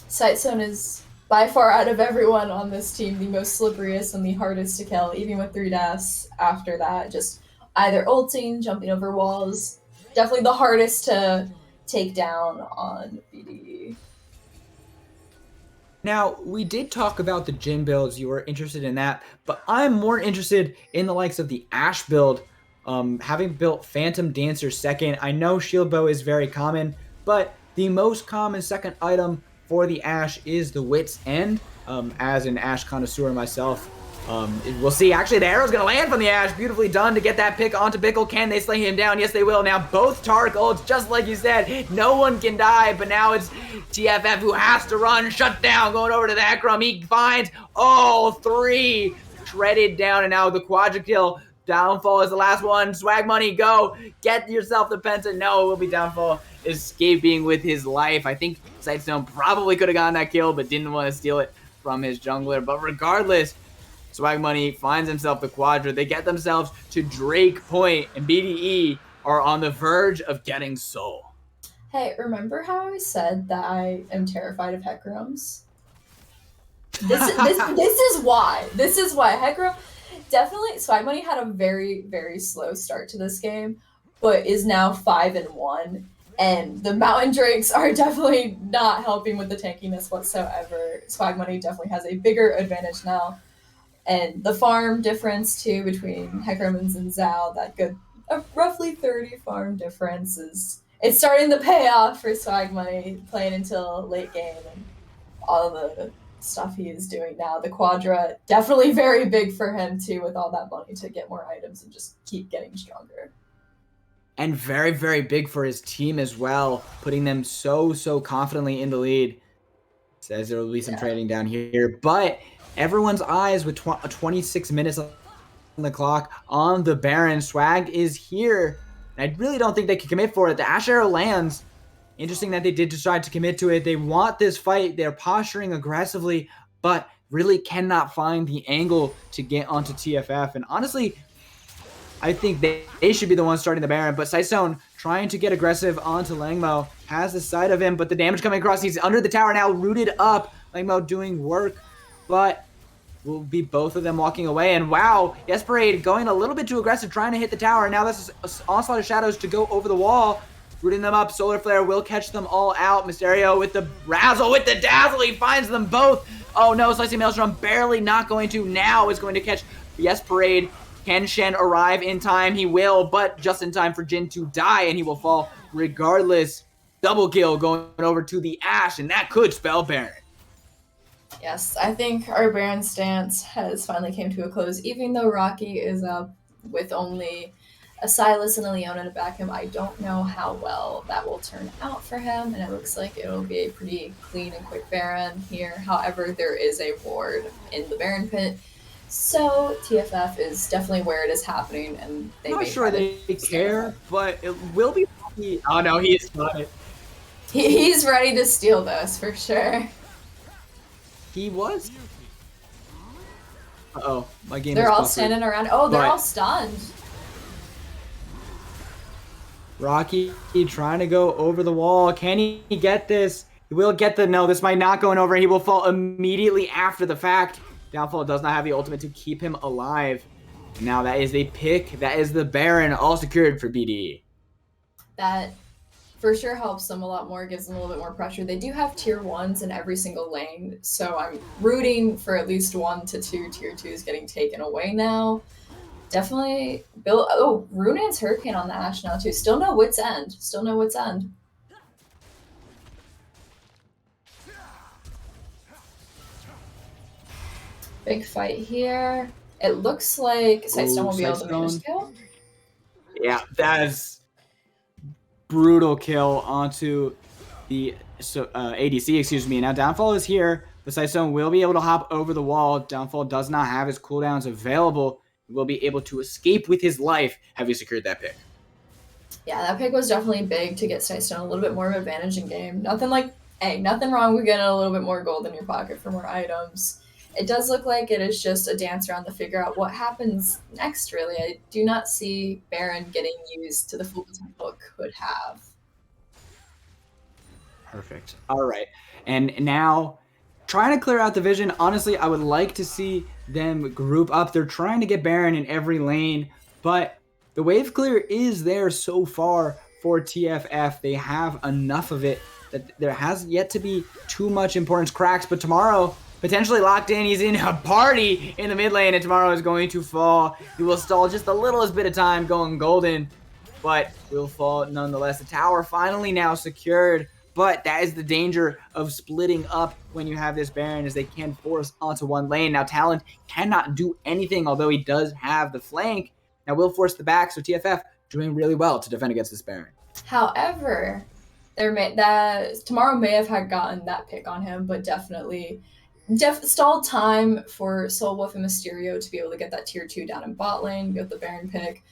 Sightstone is by far out of everyone on this team the most slipperiest and the hardest to kill, even with 3 deaths after that. Just either ulting, jumping over walls. Definitely the hardest to take down on BDE. Now, we did talk about the Jhin builds. You were interested in that, but I'm more interested in the likes of the Ashe build. Having built Phantom Dancer second, I know Shield Bow is very common, but the most common second item for the Ashe is the Wit's End. As an Ashe connoisseur myself, we'll see. Actually, the arrow's going to land from the Ashe. Beautifully done to get that pick onto Bickle. Can they slay him down? Yes, they will. Now, both Taric ults, just like you said. No one can die, but now it's TFF who has to run. Shut down, going over to the Hecarim. He finds all 3 shredded down, and now the quadra kill. Downfall is the last one. Swag Money, go. Get yourself the Penta. No, it will be Downfall escaping with his life. I think Sightstone probably could have gotten that kill, but didn't want to steal it from his jungler. But regardless, Swag Money finds himself the Quadra. They get themselves to Drake Point, and BDE are on the verge of getting Soul. Hey, remember how I said that I am terrified of Hecarim's? This is why. This is why Hecarim definitely. Swag Money had a very slow start to this game, but is now 5-1. And the Mountain Drakes are definitely not helping with the tankiness whatsoever. Swag Money definitely has a bigger advantage now. And the farm difference, too, between Hecarimans and Zhao, that good, roughly 30 farm difference, is it's starting to pay off for Swag Money, playing until late game and all the stuff he is doing now. The Quadra, definitely very big for him, too, with all that money to get more items and just keep getting stronger. And very big for his team as well, putting them so confidently in the lead. Says there will be some trading down here, but everyone's eyes with 26 minutes on the clock on the Baron. Swag is here. And I really don't think they can commit for it. The Ash Arrow lands. Interesting that they did decide to commit to it. They want this fight. They're posturing aggressively, but really cannot find the angle to get onto TFF. And honestly, I think they should be the ones starting the Baron, but Sightstone trying to get aggressive onto Langmo, has the sight of him, but the damage coming across, he's under the tower now, rooted up. Langmo doing work, but will be both of them walking away. And wow, Yesperade going a little bit too aggressive, trying to hit the tower. Now this is Onslaught of Shadows to go over the wall, rooting them up. Solar Flare will catch them all out. Mysterio with the razzle, with the dazzle, he finds them both. Oh no, Slicing Maelstrom barely not going to, now is going to catch Yesperade. Can Shen arrive in time? He will, but just in time for Jin to die, and he will fall regardless. Double kill going over to the Ashe, and that could spell Baron. Yes, I think our Baron stance has finally came to a close. Even though Rocky is up with only a Silas and a Leona to back him, I don't know how well that will turn out for him, and it looks like it'll be a pretty clean and quick Baron here. However, there is a ward in the Baron pit, so TFF is definitely where it is happening, and I'm not sure they care, but it will be. Oh no, he is not it. He's ready to steal this for sure. He was. Uh-oh, my game. They're all standing around. Oh, they're all stunned. Rocky trying to go over the wall. Can he get this? He will get the no. This might not go over. He will fall immediately after the fact. Downfall does not have the ultimate to keep him alive. Now that is the pick. That is the Baron, all secured for BDE. That for sure helps them a lot more, gives them a little bit more pressure. They do have tier 1s in every single lane, so I'm rooting for at least 1 to 2 tier 2s getting taken away now. Definitely Bill. Oh, Runan's Hurricane on the Ashe now too. Still no Wit's End. Still no Wit's End. Big fight here. It looks like Sightstone will be able to make this kill. Yeah, that is brutal kill onto the ADC, excuse me. Now Downfall is here. The Sightstone will be able to hop over the wall. Downfall does not have his cooldowns available. He will be able to escape with his life. Have you secured that pick? Yeah, that pick was definitely big to get Sightstone a little bit more of an advantage in game. Nothing like, hey, nothing wrong with getting a little bit more gold in your pocket for more items. It does look like it is just a dance around to figure out what happens next, really. I do not see Baron getting used to the full potential it could have. Perfect. All right. And now, trying to clear out the vision. Honestly, I would like to see them group up. They're trying to get Baron in every lane, but the wave clear is there so far for TFF. They have enough of it that there has yet to be too much importance. Cracks, but tomorrow, potentially locked in. He's in a party in the mid lane, and tomorrow is going to fall. He will stall just the littlest bit of time going golden, but will fall nonetheless. The tower finally now secured, but that is the danger of splitting up when you have this Baron, as they can force onto one lane. Now Talon cannot do anything, although he does have the flank. Now will force the back, so TFF doing really well to defend against this Baron. However, tomorrow may have had gotten that pick on him, but definitely stalled time for Soul Wolf and Mysterio to be able to get that tier 2 down in bot lane, get the Baron pick.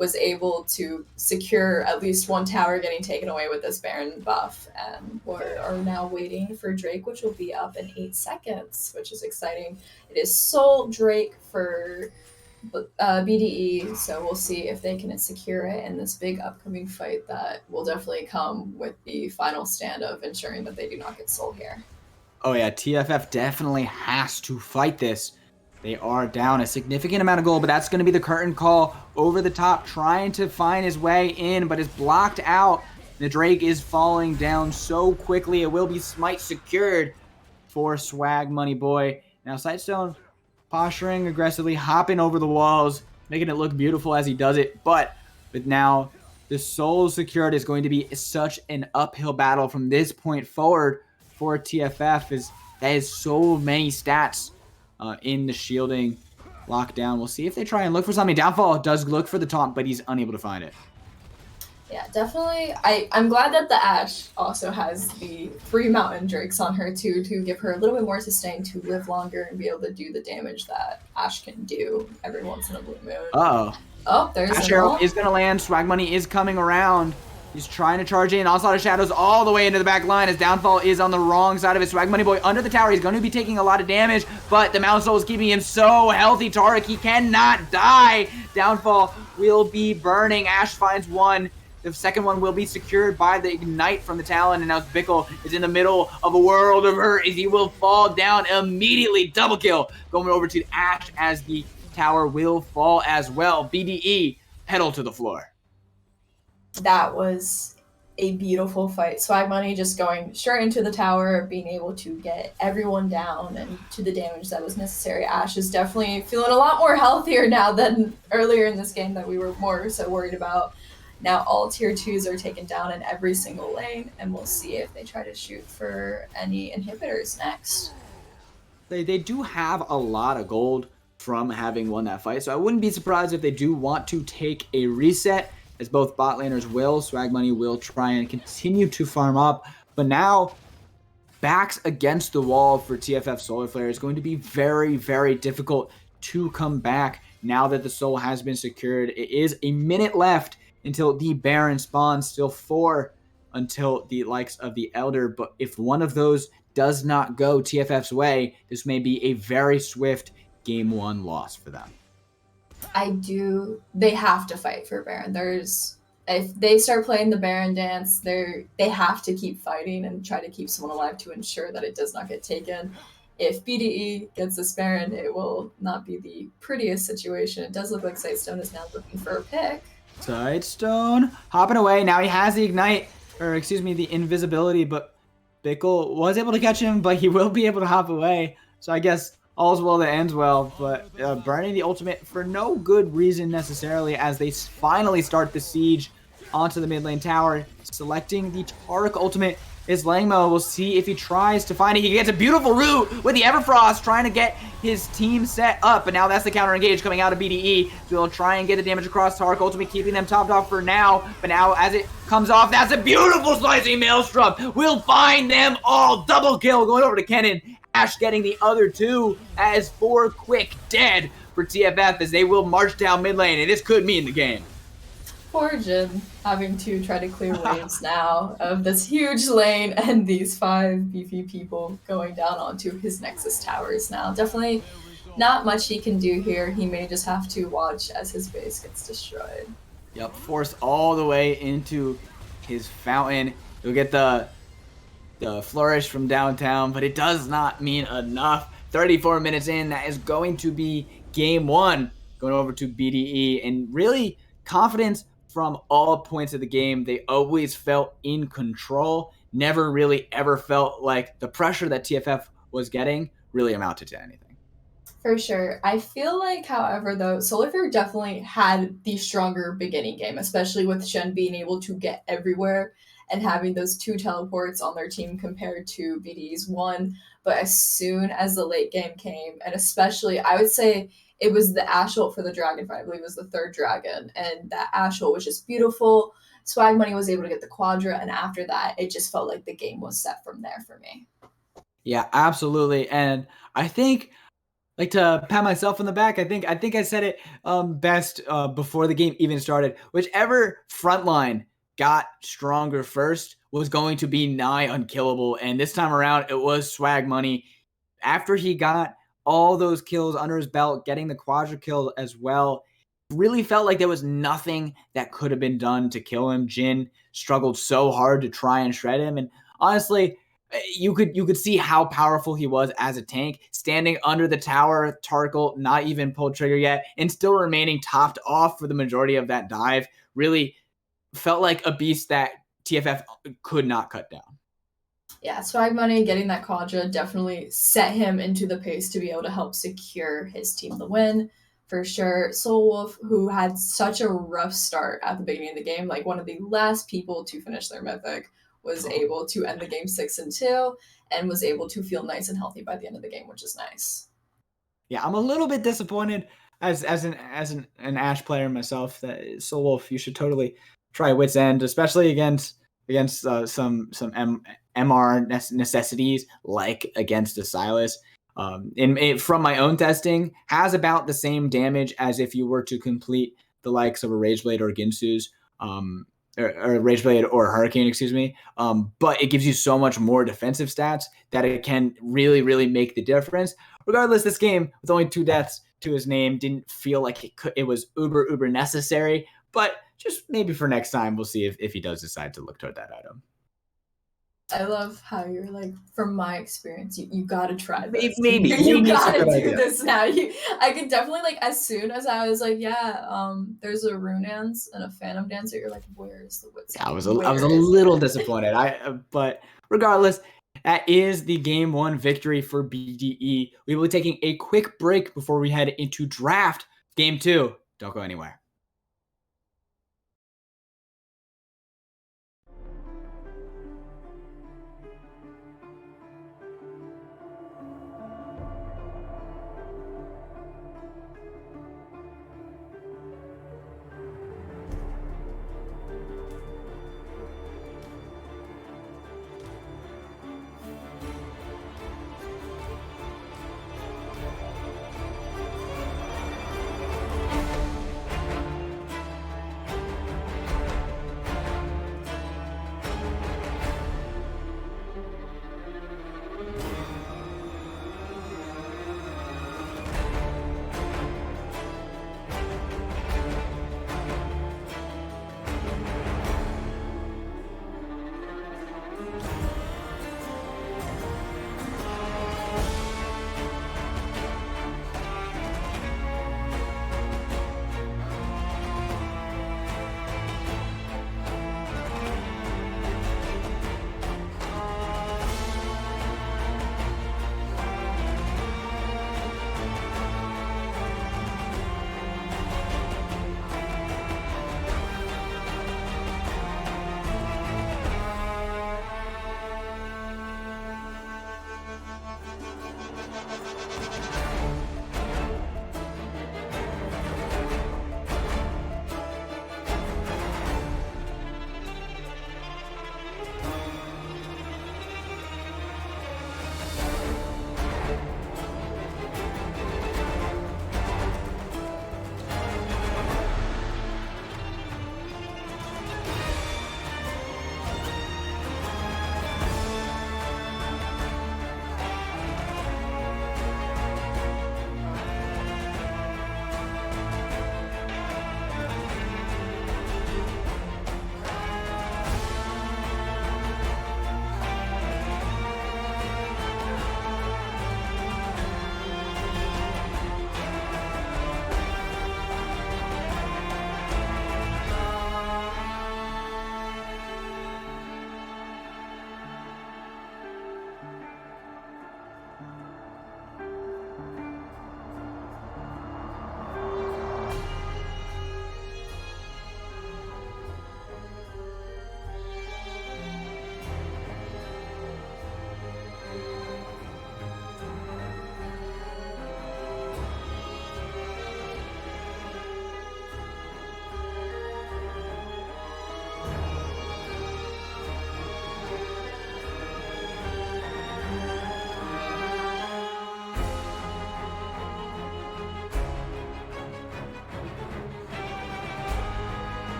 was able to secure at least one tower getting taken away with this Baron buff, and we are now waiting for Drake, which will be up in 8 seconds, which is exciting. It is Soul Drake for BDE, so we'll see if they can secure it in this big upcoming fight that will definitely come with the final stand of ensuring that they do not get Soul here. Oh yeah, TFF definitely has to fight this. They are down a significant amount of gold, but that's going to be the curtain call over the top, trying to find his way in, but is blocked out. The Drake is falling down so quickly. It will be smite secured for Swag Money Boy. Now Sightstone posturing aggressively, hopping over the walls, making it look beautiful as he does it. But with now the soul secured, is going to be such an uphill battle from this point forward for TFF. Is that is so many stats in the shielding lockdown. We'll see if they try and look for something. Downfall does look for the taunt, but he's unable to find it. Yeah, definitely. I'm glad that the Ashe also has the 3 Mountain Drakes on her too, to give her a little bit more sustain to live longer and be able to do the damage that Ashe can do every once in a blue moon. Uh-oh. Oh, there's Ashe Arrow is going to land. Swag Money is coming around. He's trying to charge in. Onslaught of Shadows all the way into the back line as Downfall is on the wrong side of it. Swag Money Boy under the tower. He's going to be taking a lot of damage, but the Mountain Soul is keeping him so healthy. Taric, he cannot die. Downfall will be burning. Ashe finds one. The second one will be secured by the Ignite from the Talon, and now Bickle is in the middle of a world of hurt as he will fall down immediately. Double kill going over to Ashe as the tower will fall as well. BDE, pedal to the floor. That was a beautiful fight. Swag Money just going straight into the tower, being able to get everyone down and to the damage that was necessary. Ashe is definitely feeling a lot more healthier now than earlier in this game that we were more so worried about. Now all tier 2s are taken down in every single lane, and we'll see if they try to shoot for any inhibitors next. They do have a lot of gold from having won that fight, so I wouldn't be surprised if they do want to take a reset, as both bot laners will. Swag Money will try and continue to farm up, but now backs against the wall for TFF Solar Flare is going to be very, very difficult to come back now that the soul has been secured. It is a minute left until the Baron spawns, still 4 until the likes of the Elder, but if one of those does not go TFF's way, this may be a very swift game 1 loss for them. They have to fight for Baron. If they start playing the Baron dance, they have to keep fighting and try to keep someone alive to ensure that it does not get taken. If BDE gets this Baron, it will not be the prettiest situation. It does look like Sightstone is now looking for a pick. Sightstone hopping away. Now he has the Ignite, or excuse me, the Invisibility, but Bickle was able to catch him, but he will be able to hop away. So I guess all's well that ends well, but burning the ultimate for no good reason necessarily as they finally start the siege onto the mid lane tower. Selecting the Taric ultimate is Langmo. We'll see if he tries to find it. He gets a beautiful root with the Everfrost, trying to get his team set up, but now that's the counter engage coming out of BDE. So he'll try and get the damage across. Taric ultimate keeping them topped off for now, but now as it comes off, that's a beautiful slicing maelstrom. We'll find them all. Double kill going over to Kennen. Ashe getting the other 2 as 4 quick dead for TFF as they will march down mid lane, and this could mean the game. Poor Jin having to try to clear waves now of this huge lane and these 5 beefy people going down onto his Nexus towers now. Definitely not much he can do here. He may just have to watch as his base gets destroyed. Yep, forced all the way into his fountain. You'll get the flourish from downtown, but it does not mean enough. 34 minutes in, that is going to be game 1 going over to BDE, and really confidence from all points of the game. They always felt in control, never really ever felt like the pressure that TFF was getting really amounted to anything. For sure. I feel like, however, though, Solarfare definitely had the stronger beginning game, especially with Shen being able to get everywhere and having those 2 teleports on their team compared to BD's 1. But as soon as the late game came, and especially, I would say it was the Ashe ult for the dragon fight. I believe it was the 3rd dragon, and that Ashe ult was just beautiful. Swag Money was able to get the Quadra, and after that, it just felt like the game was set from there for me. Yeah, absolutely. And I think like to pat myself on the back. I think I said it best before the game even started. Whichever front line got stronger first was going to be nigh unkillable. And this time around, it was Swag Money. After he got all those kills under his belt, getting the quadra kill as well, really felt like there was nothing that could have been done to kill him. Jin struggled so hard to try and shred him, and honestly, you could see how powerful he was as a tank, standing under the tower, Tarkle not even pulled trigger yet, and still remaining topped off for the majority of that dive. Really felt like a beast that TFF could not cut down. Yeah, Swag Money getting that quadra definitely set him into the pace to be able to help secure his team the win for sure. Soul Wolf, who had such a rough start at the beginning of the game, like one of the last people to finish their mythic, was able to end the game 6-2 and was able to feel nice and healthy by the end of the game, which is nice. Yeah, I'm a little bit disappointed as an Ash player myself. That Soul Wolf, you should totally try Wits End, especially against some MR necessities like against a Silas. From my own testing, has about the same damage as if you were to complete the likes of a Rageblade or Ginsu's, or Rageblade or Hurricane, excuse me. But it gives you so much more defensive stats that it can really, really make the difference. Regardless, this game with only 2 deaths to his name didn't feel like it was uber necessary. But just maybe for next time, we'll see if he does decide to look toward that item. I love how you're like, from my experience, you gotta try this. Maybe You it's a gotta good do idea. this now. I could definitely like as soon as I was like, yeah, there's a rune dance and a phantom dancer. You're like, where is the wits? Yeah, I was Where a is little it? disappointed. But regardless, that is the game 1 victory for BDE. We will be taking a quick break before we head into draft game 2. Don't go anywhere.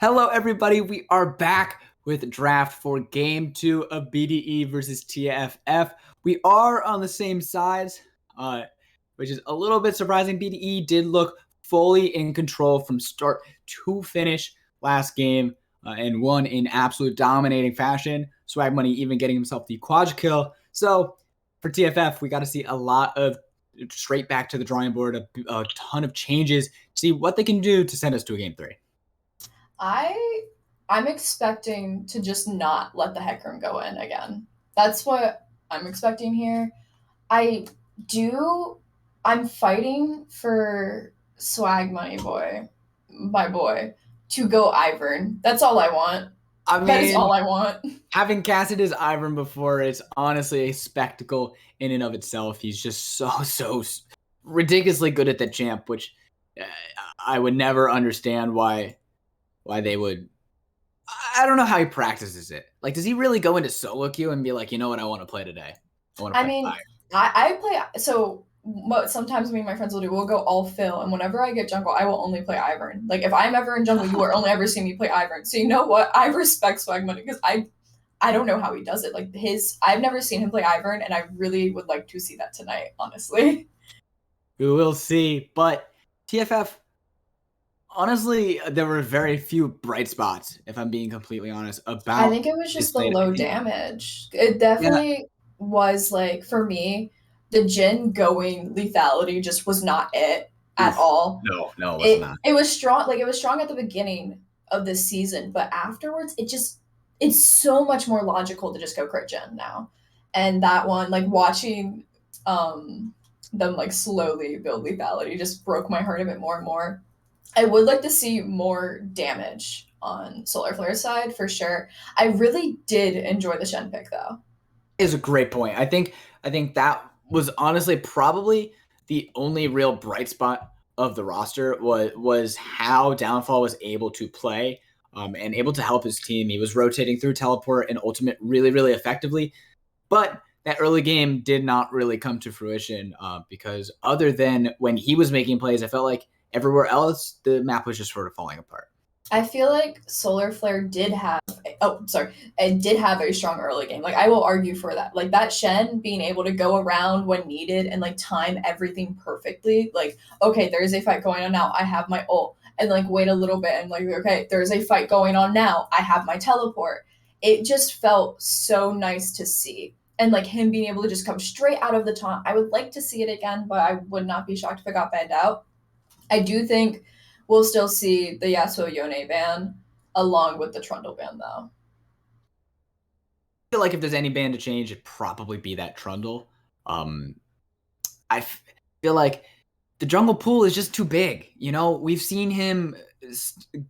Hello, everybody. We are back with draft for game 2 of BDE versus TFF. We are on the same sides, which is a little bit surprising. BDE did look fully in control from start to finish last game and won in absolute dominating fashion. Swag Money even getting himself the quad kill. So for TFF, we got to see a lot of straight back to the drawing board, a ton of changes, see what they can do to send us to a game 3. I'm expecting to just not let the heck room go in again. That's what I'm expecting here. I do I'm fighting for Swag Money Boy, my boy, to go Ivern. That's all I want. I That is mean, all I want. having casted as Ivern before is honestly a spectacle in and of itself. He's just so ridiculously good at the champ, which uh, I would never understand why they would. I don't know how he practices it. Like, does he really go into solo queue and be like, you know what, I want to play today? I want to I play mean, fire. I play so sometimes me and my friends will do. We'll go all fill, and whenever I get jungle, I will only play Ivern. Like if I'm ever in jungle, you will only ever see me play Ivern. So you know what? I respect Swag Money because I don't know how he does it. Like I've never seen him play Ivern, and I really would like to see that tonight. Honestly, We will see. But TFF, honestly, there were very few bright spots, if I'm being completely honest, I about think it was this just the late low game. damage. It Yeah. definitely was like for me, the Jin going lethality just was not it at Oof. all. No, it was it not. it was strong, like it was strong at the beginning of this season, but afterwards it's so much more logical to just go crit gen now. And that one, like watching them like slowly build lethality just broke my heart a bit more and more. I would like to see more damage on Solar Flare's side for sure. I really did enjoy the Shen pick though. Is a great point. I think that was honestly probably the only real bright spot of the roster was how Downfall was able to play and able to help his team. He was rotating through teleport and ultimate really effectively, but that early game did not really come to fruition because other than when he was making plays, I felt like everywhere else the map was just sort of falling apart. I feel like Solar Flare it did have a strong early game. Like I will argue for that. Like that Shen being able to go around when needed and like time everything perfectly. Like, okay, there is a fight going on now. I have my ult. And like wait a little bit and like, okay, there's a fight going on now. I have my teleport. It just felt so nice to see. And like him being able to just come straight out of the taunt. I would like to see it again, but I would not be shocked if it got banned out. I do think we'll still see the Yasuo Yone ban along with the Trundle ban, though. I feel like if there's any ban to change, it'd probably be that Trundle. Um, I feel like the jungle pool is just too big. You know, we've seen him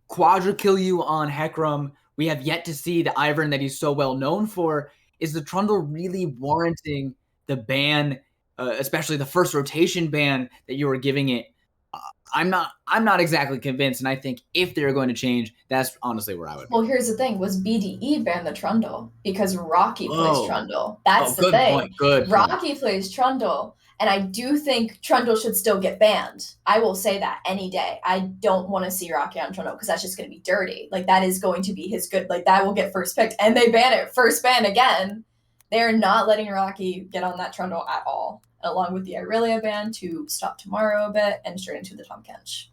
quadra kill you on Hecarim. We have yet to see the Ivern that he's so well known for. Is the Trundle really warranting the ban, especially the first rotation ban that you were giving it? Uh, I'm not exactly convinced, and I think if they're going to change, that's honestly where I would be. Well, here's the thing: was BDE banned the Trundle because Rocky plays Oh, Trundle. That's the good thing. point. Good point. Rocky plays Trundle, and I do think Trundle should still get banned. I will say that any day. I don't want to see Rocky on Trundle because that's just going to be dirty. Like that is going to be his good. Like that will get first picked, and they ban it first ban again. They're not letting Rocky get on that Trundle at all, along with the Irelia ban to stop tomorrow a bit and straight into the Tom Kench.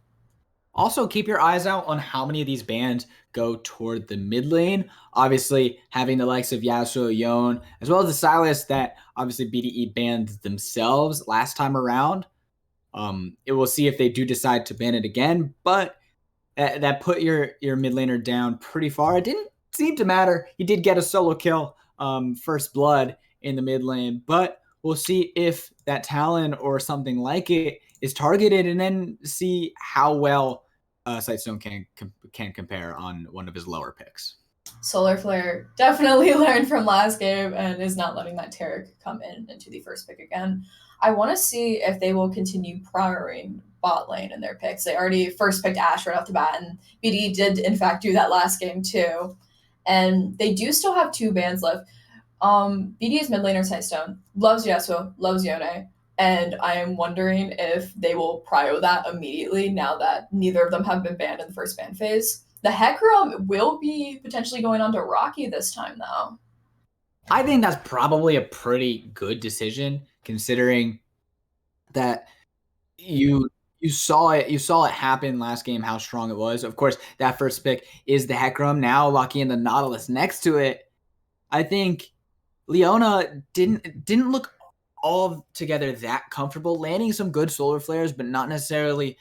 Also, keep your eyes out on how many of these bans go toward the mid lane. Obviously, having the likes of Yasuo, Yon, as well as the Silas that obviously BDE banned themselves last time around. It will see if they do decide to ban it again, but that put your mid laner down pretty far. It didn't seem to matter. He did get a solo kill, first blood in the mid lane, but we'll see if that Talon or something like it is targeted, and then see how well Sightstone can compare on one of his lower picks. Solar Flare definitely learned from last game and is not letting that Taric come into the first pick again. I want to see if they will continue prioring bot lane in their picks. They already first picked Ashe right off the bat, and BD did in fact do that last game too. And they do still have two bans left. BD is mid laner Sightstone, loves Yasuo, loves Yone, and I am wondering if they will prio that immediately now that neither of them have been banned in the first ban phase. The Hecarim will be potentially going on to Rocky this time, though. I think that's probably a pretty good decision considering that you you saw it happen last game how strong it was. Of course, that first pick is the Hecarim. Now locking in the Nautilus next to it. I think Leona didn't look all together that comfortable, landing some good solar flares, but not necessarily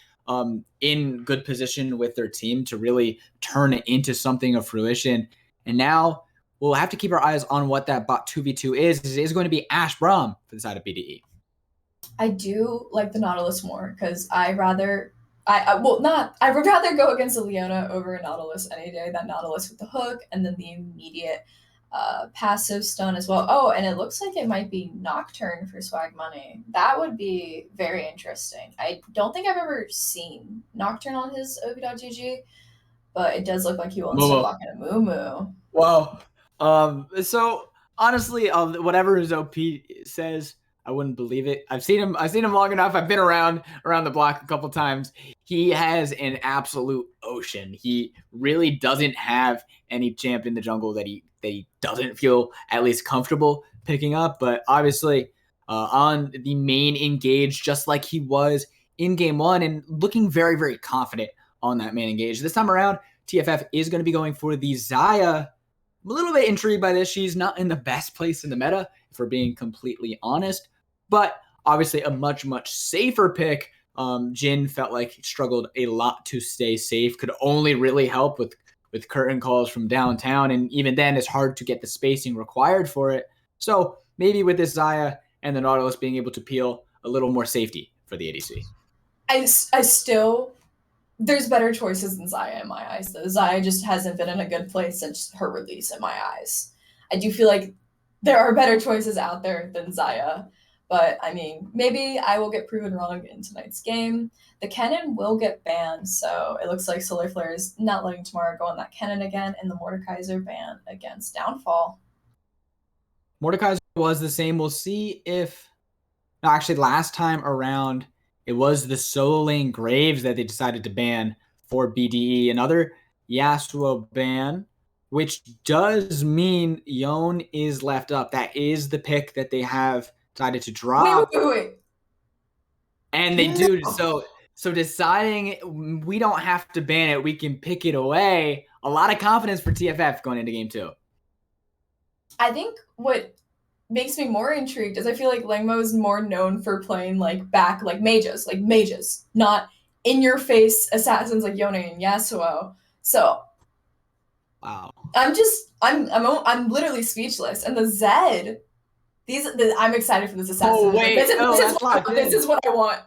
in good position with their team to really turn it into something of fruition. And now we'll have to keep our eyes on what that bot 2v2 is. It is going to be Ash Braum for the side of BDE. I do like the Nautilus more because I would rather go against a Leona over a Nautilus any day. That Nautilus with the hook and then the immediate passive stun as well. Oh, and it looks like it might be Nocturne for Swag Money. That would be very interesting. I don't think I've ever seen Nocturne on his OB.GG, but it does look like he will instead lock in a Moo Moo. Wow. So honestly, whatever his OP says, I wouldn't believe it. I've seen him long enough. I've been around the block a couple times. He has an absolute ocean. He really doesn't have any champ in the jungle that he doesn't feel at least comfortable picking up. But obviously, on the main engage, just like he was in game one, and looking very, very confident on that main engage. This time around, TFF is going to be going for the Xayah. I'm a little bit intrigued by this. She's not in the best place in the meta, if we're being completely honest. But obviously a much, much safer pick. Jin felt like he struggled a lot to stay safe, could only really help with curtain calls from downtown. And even then, it's hard to get the spacing required for it. So maybe with this Xayah and the Nautilus being able to peel a little more safety for the ADC. I still there's better choices than Xayah in my eyes, though. Xayah just hasn't been in a good place since her release in my eyes. I do feel like there are better choices out there than Xayah. But, I mean, maybe I will get proven wrong in tonight's game. The Kennen will get banned, so it looks like Solar Flare is not letting Tamara go on that Kennen again, and the Mordekaiser ban against Downfall. Mordekaiser was the same. We'll see if... No, actually, last time around, it was the solo lane Graves that they decided to ban for BDE. Another Yasuo ban, which does mean Yone is left up. That is the pick that they have decided to drop. Wait. And they do. So deciding we don't have to ban it, we can pick it away. A lot of confidence for TFF going into game 2. I think what makes me more intrigued is I feel like Langmo is more known for playing back mages, not in your face assassins like Yone and Yasuo. So wow, I'm literally speechless. And the Zed, I'm excited for this assassin. Oh wait, this is what I want.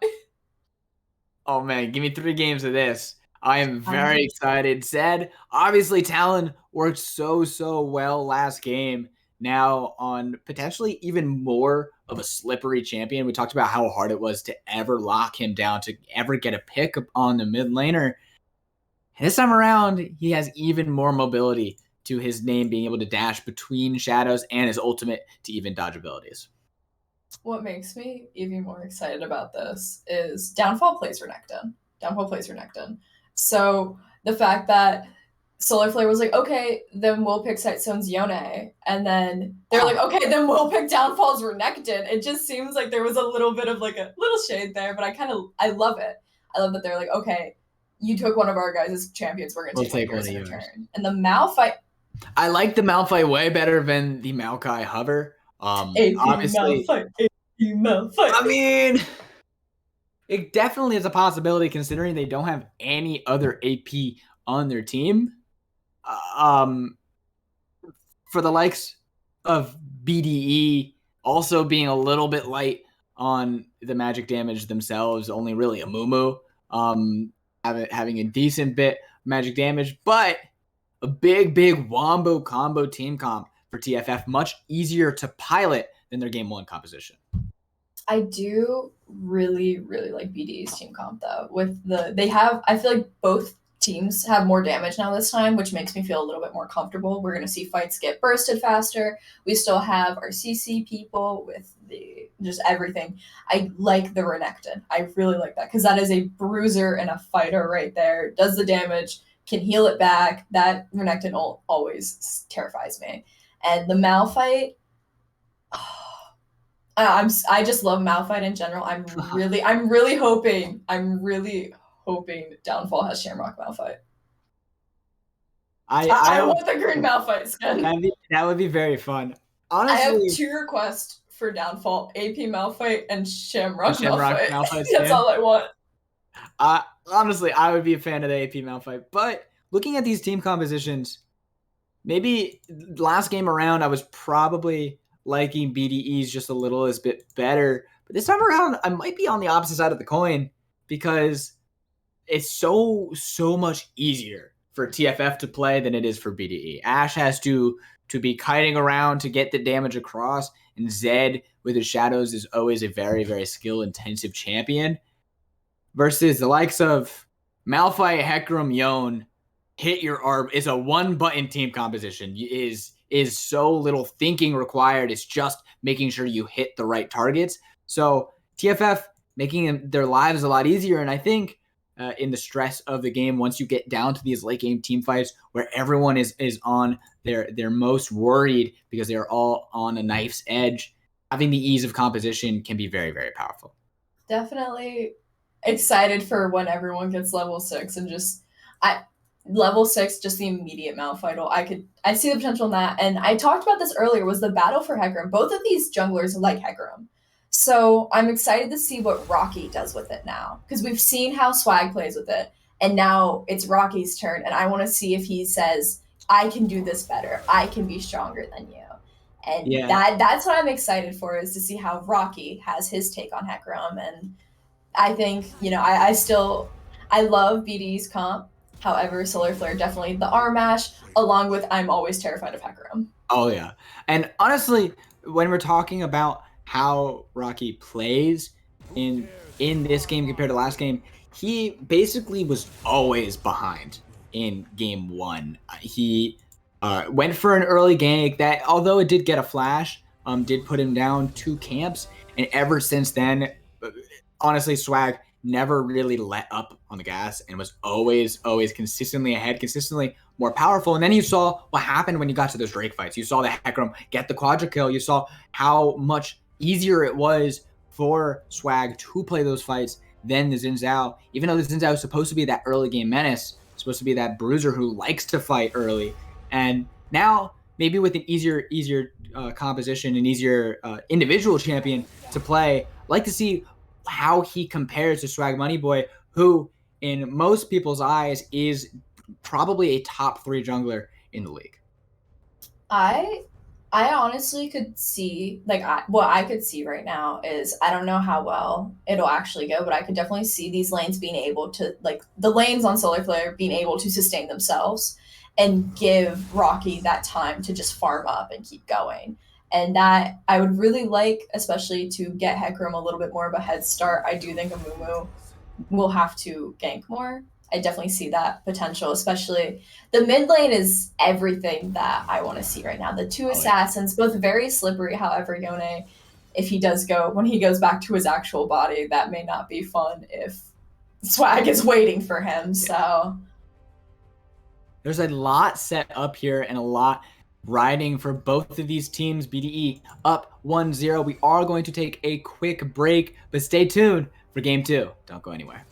Oh man, give me 3 games of this. I am very excited. Zed, obviously Talon worked so well last game. Now on potentially even more of a slippery champion. We talked about how hard it was to ever lock him down, to ever get a pick on the mid laner. And this time around, he has even more mobility to his name, being able to dash between shadows and his ultimate to even dodge abilities. What makes me even more excited about this is Downfall plays Renekton. So the fact that Solar Flare was like, okay, then we'll pick Sightstone's Yone. And then they're like, okay, then we'll pick Downfall's Renekton. It just seems like there was a little bit of a little shade there, but I love it. I love that they're like, okay, you took one of our guys' champions, we're going to take yours in return. And the Malphite. I like the Malphite way better than the Maokai Hover. Obviously, Malphite. I mean, it definitely is a possibility considering they don't have any other AP on their team. For the likes of BDE also being a little bit light on the magic damage themselves, only really a Mumu having a decent bit of magic damage, but a big wombo combo team comp for TFF, much easier to pilot than their game 1 composition. I do really like BDE's team comp though. I feel like both teams have more damage now this time, which makes me feel a little bit more comfortable. We're going to see fights get bursted faster. We still have our CC people with just everything. I like the Renekton. I really like that because that is a bruiser and a fighter right there. Does the damage, can heal it back. That Renekton ult always terrifies me. And the Malphite, I just love Malphite in general. I'm really hoping Downfall has Shamrock Malphite. I I want the green Malphite skin. that would be very fun. I have Honestly, 2 requests for Downfall: AP Malphite and the Shamrock Shamrock Malphite. Malphite That's skin. all I want. Honestly, I would be a fan of the AP Malphite. But looking at these team compositions, maybe last game around I was probably liking BDE's just a little bit better. But this time around, I might be on the opposite side of the coin because it's so much easier for TFF to play than it is for BDE. Ashe has to be kiting around to get the damage across, and Zed with his shadows is always a very, very skill intensive champion. Versus the likes of Malphite, Hecarim, Yone, hit your arm is a one button team composition. Is so little thinking required. It's just making sure you hit the right targets. So TFF making their lives a lot easier, and I think in the stress of the game, once you get down to these late game team fights where everyone is on their most worried because they're all on a knife's edge, having the ease of composition can be very, very powerful. Definitely excited for when everyone gets level 6 and just I level 6, just the immediate Malphite. I see the potential in that. And I talked about this earlier, was the battle for Hecarim. Both of these junglers like Hecarim. So I'm excited to see what Rocky does with it now. Because we've seen how Swag plays with it. And now it's Rocky's turn. And I want to see if he says, I can do this better. I can be stronger than you. And Yeah. that's what I'm excited for, is to see how Rocky has his take on Hecarim. And I think, I love BD's comp. However, Solar Flare definitely the arm mash, along with I'm always terrified of Hecarim. Oh yeah. And honestly, when we're talking about how Rocky plays in this game compared to last game, he basically was always behind in game 1. He went for an early gank that, although it did get a flash, did put him down 2 camps, and ever since then, honestly, Swag never really let up on the gas and was always consistently ahead, consistently more powerful. And then you saw what happened when you got to those Drake fights. You saw the Hecarim get the quadra kill. You saw how much easier it was for Swag to play those fights than the Xin Zhao. Even though the Xin Zhao is supposed to be that early game menace, supposed to be that bruiser who likes to fight early. And now, maybe with an easier composition, an easier individual champion to play, I'd like to see how he compares to Swag Money Boy, who in most people's eyes is probably a top 3 jungler in the league. I honestly could see, what I could see right now is, I don't know how well it'll actually go, but I could definitely see these lanes being able to, like the lanes on Solar Flare being able to sustain themselves and give Rocky that time to just farm up and keep going. And that I would really like, especially to get Hecarim a little bit more of a head start. I do think Amumu will have to gank more. I definitely see that potential, especially the mid lane is everything that I want to see right now. The 2 assassins, both very slippery. However, Yone, if he does go, when he goes back to his actual body, that may not be fun if Swag is waiting for him. So there's a lot set up here and a lot riding for both of these teams. BDE up 1-0. We are going to take a quick break, but stay tuned for game 2. Don't go anywhere.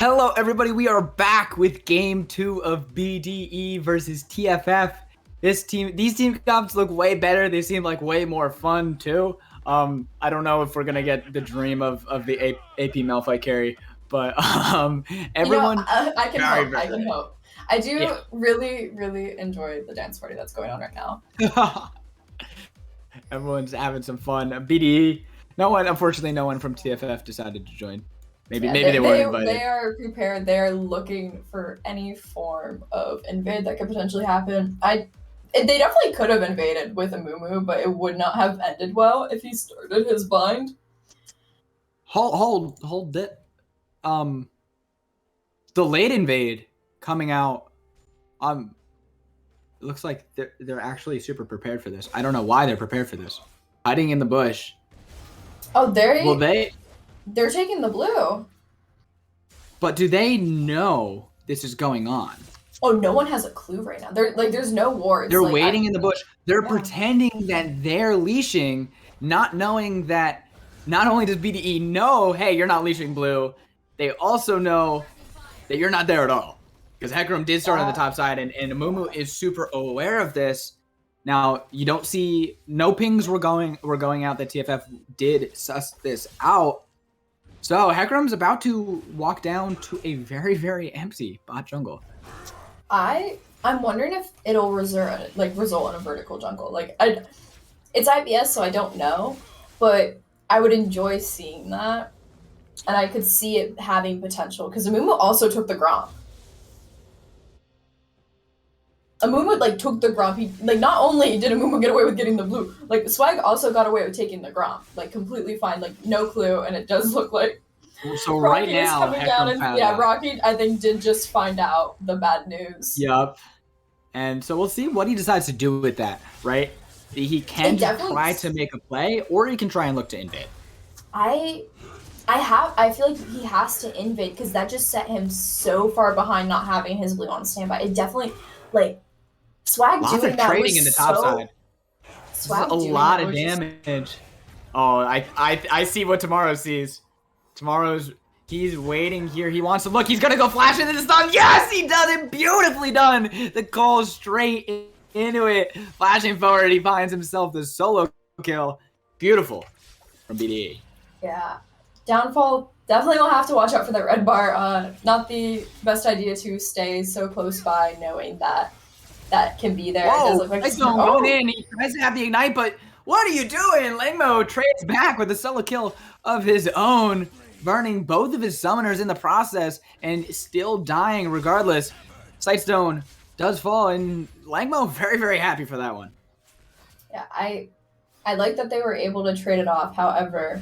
Hello, everybody. We are back with Game 2 of BDE versus TFF. These team comps look way better. They seem like way more fun too. I don't know if we're gonna get the dream of the AP Malphite carry, but everyone I can very hope. I very can hope. I do yeah. really, really enjoy the dance party that's going on right now. Everyone's having some fun. BDE. No one, unfortunately, no one from TFF decided to join. Yeah, Maybe they weren't invited. they are prepared. They're looking for any form of invade that could potentially happen. They definitely could have invaded with a Mumu, but it would not have ended well if he started his bind. Hold it. The late invade coming out. It looks like they're actually super prepared for this. I don't know why they're prepared for this. Hiding in the bush. Oh, Well, they're taking the blue. But do they know this is going on? Oh, no one has a clue right now. There's no wards. They're like, waiting in the bush. They're pretending that they're leashing, not knowing that not only does BDE know, hey, you're not leashing blue, they also know that you're not there at all. Because Hecarim did start on the top side, and Amumu is super aware of this. Now, you don't see no pings were going out that TFF did suss this out. So Hecarim's about to walk down to a very, very empty bot jungle. I'm wondering if it'll result in a vertical jungle. It's IBS, so I don't know, but I would enjoy seeing that, and I could see it having potential because Amumu also took the Gromp. Amumu took the Gromp. He not only did Amumu get away with getting the blue, Swag also got away with taking the Gromp, completely fine, no clue, and it does look like. So right Rocky now, is coming down, and Rocky I think did just find out the bad news. Yep. And so we'll see what he decides to do with that, right? He can try to make a play, or he can try and look to invade. I feel like he has to invade because that just set him so far behind not having his blue on standby. It definitely Swag lots doing of that trading was in the top side. Swag a lot of damage. Oh, I see what Tomorrow sees. He's waiting here. He wants to look. He's gonna go flash into the stun. Yes, he does it. Beautifully done. The call straight into it. Flashing forward, he finds himself the solo kill. Beautiful from BDE. Yeah. Downfall, definitely will have to watch out for that red bar. Not the best idea to stay so close by knowing that can be there. Whoa, it does look like going in. He tries to have the ignite, but what are you doing? Langmo trades back with a solo kill of his own, burning both of his summoners in the process and still dying regardless. Sightstone does fall, and Langmo very, very happy for that one. Yeah, I like that they were able to trade it off. However,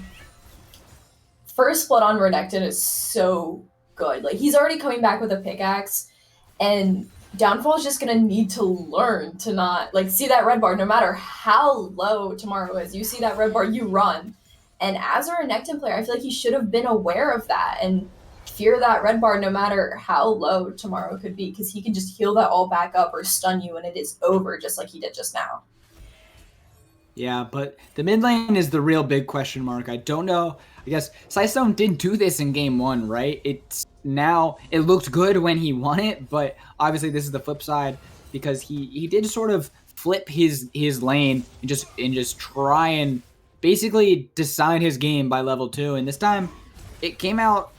first blood on Renekton is so good. He's already coming back with a pickaxe, and Downfall is just gonna need to learn to not see that red bar no matter how low Tomorrow is. You see that red bar, you run. And as a Renekton player, I feel like he should have been aware of that and fear that red bar no matter how low Tomorrow could be, because he can just heal that all back up or stun you and it is over just like he did just now. Yeah, but the mid lane is the real big question mark. I don't know. I guess Sightstone did do this in game 1, right? It looked good when he won it, but obviously this is the flip side because he did sort of flip his lane and just try and basically decide his game by level 2. And this time it came out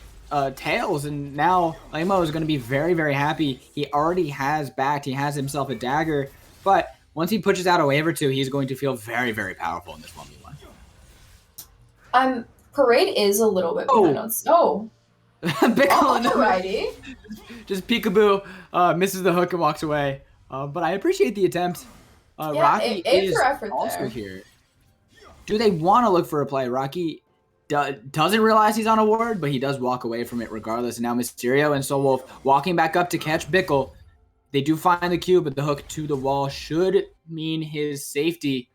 tails, and now Langmo is going to be very, very happy. He already has backed. He has himself a dagger, but once he pushes out a wave or two, he's going to feel very, very powerful in this 1v1. Parade is a little bit behind on. Oh. Alrighty. Just peekaboo, misses the hook and walks away. But I appreciate the attempt. Rocky is also here. Do they want to look for a play? Rocky doesn't realize he's on a ward, but he does walk away from it regardless. And now Mysterio and Soul Wolf walking back up to catch Bickle. They do find the Q, but the hook to the wall should mean his safety.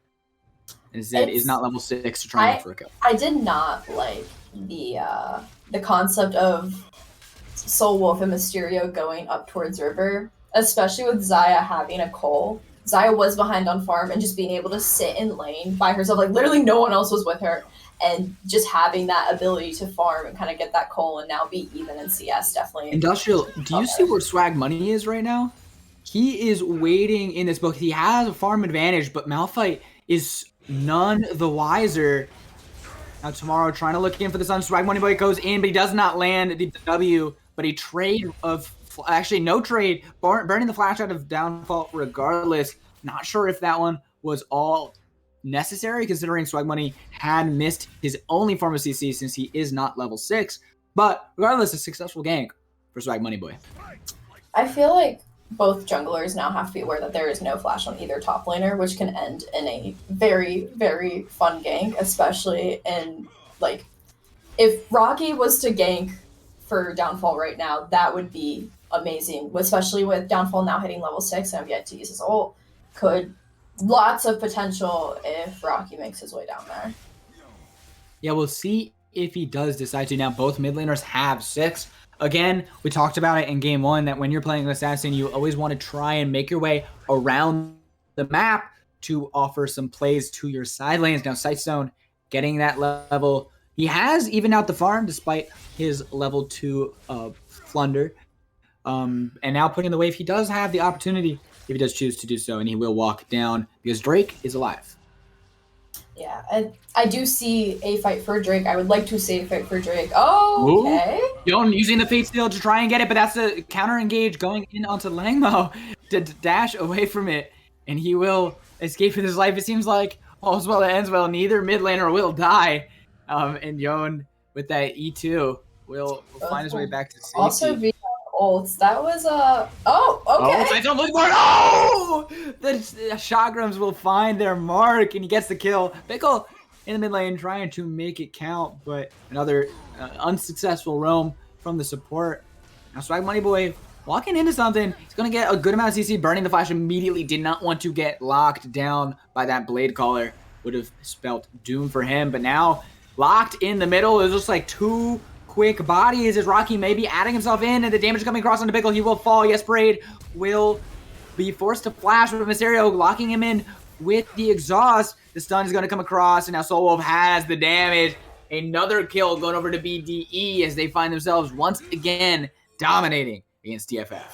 And Zed is not level 6 to try and look for a kill. I did not like the concept of Soul Wolf and Mysterio going up towards River, especially with Xayah having a Cole. Xayah was behind on farm and just being able to sit in lane by herself. Literally no one else was with her. and just having that ability to farm and kind of get that coal and now be even in CS definitely. Industrial, do you see where Swag Money is right now? He is waiting in this book. He has a farm advantage, but Malphite is none the wiser. Now tomorrow, trying to look in for the sun. Swag Money Boy goes in, but he does not land the W. But a trade of, actually no trade, burning the flash out of Downfall regardless. Not sure if that one was all necessary, considering Swag Money had missed his only form of CC since he is not level 6. But regardless, a successful gank for Swag Money Boy. I feel like both junglers now have to be aware that there is no flash on either top laner, which can end in a very, very fun gank, especially in, like, if Rocky was to gank for Downfall right now, that would be amazing, especially with Downfall now hitting level 6 and I've yet to use his ult. Lots of potential if Rocky makes his way down there. Yeah, we'll see if he does decide to. Now, both mid laners have 6. Again, we talked about it in game 1 that when you're playing Assassin, you always want to try and make your way around the map to offer some plays to your side lanes. Now, Sightstone getting that level. He has evened out the farm despite his level 2 Flunder. And now putting in the wave, he does have the opportunity if he does choose to do so, and he will walk down because Drake is alive. Yeah, I do see a fight for Drake. I would like to see a fight for Drake. Oh, okay. Yon using the Fate Steal to try and get it, but that's the counter engage going in onto Langmo to dash away from it, and he will escape with his life. It seems like all's well that ends well. Neither mid laner will die, and Yon with that E2 will find his way back to safety. Also, via ults. That was okay. Oh, I don't look for it. Oh, the Chagrams will find their mark, and he gets the kill. Pickle in the mid lane trying to make it count, but another unsuccessful roam from the support. Now Swag Money Boy walking into something. He's going to get a good amount of CC. Burning the flash immediately. Did not want to get locked down by that Blade Caller. Would have spelt doom for him, but now locked in the middle. It was just like 2 quick bodies as Rocky may be adding himself in, and the damage coming across onto Pickle. He will fall. Yes, Braid will be forced to flash with Mysterio, locking him in with the exhaust. The stun is going to come across, and now Soul Wolf has the damage. Another kill going over to BDE as they find themselves once again dominating against TFF.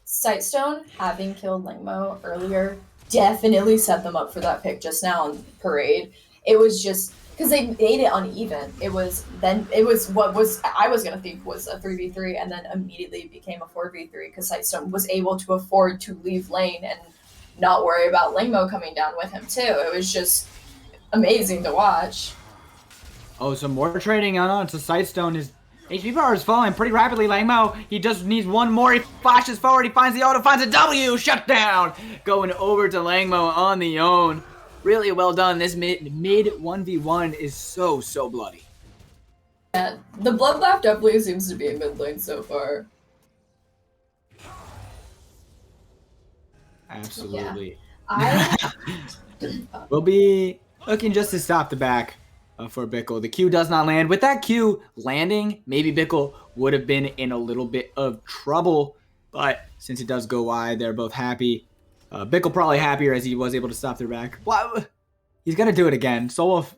Sightstone having killed Langmo earlier definitely set them up for that pick just now on Parade. It was just because they made it uneven. It was what I was gonna think was a 3v3, and then immediately became a 4v3 because Sightstone was able to afford to leave lane and not worry about Langmo coming down with him too. It was just amazing to watch. Oh, some more trading on to Sightstone. His HP power is falling pretty rapidly. Langmo, he just needs one more. He flashes forward. He finds the auto, finds a W. Shut down. Going over to Langmo on the own. Really well done. This mid 1v1 is so bloody. Yeah, the bloodbath definitely seems to be in mid lane so far. Absolutely. Yeah. We'll be looking just to stop the back for Bickle. The Q does not land. With that Q landing, maybe Bickle would have been in a little bit of trouble, but since it does go wide, they're both happy. Bickle probably happier as he was able to stop their back. Well, he's going to do it again. Soulwolf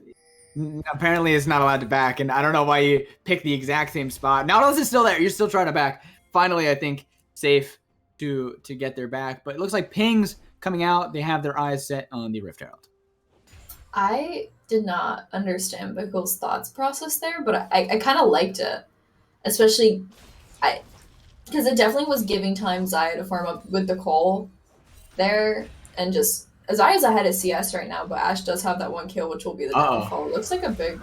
apparently is not allowed to back, and I don't know why you picked the exact same spot. Nautilus is still there. You're still trying to back. Finally, I think, safe to get their back. But it looks like Ping's coming out. They have their eyes set on the Rift Herald. I did not understand Bickle's thoughts process there, but I kind of liked it. Especially, because it definitely was giving time Zaya to farm up with the coal there, and just Zaya's ahead of CS right now, but Ashe does have that 1 kill, which will be the downfall. Looks like a big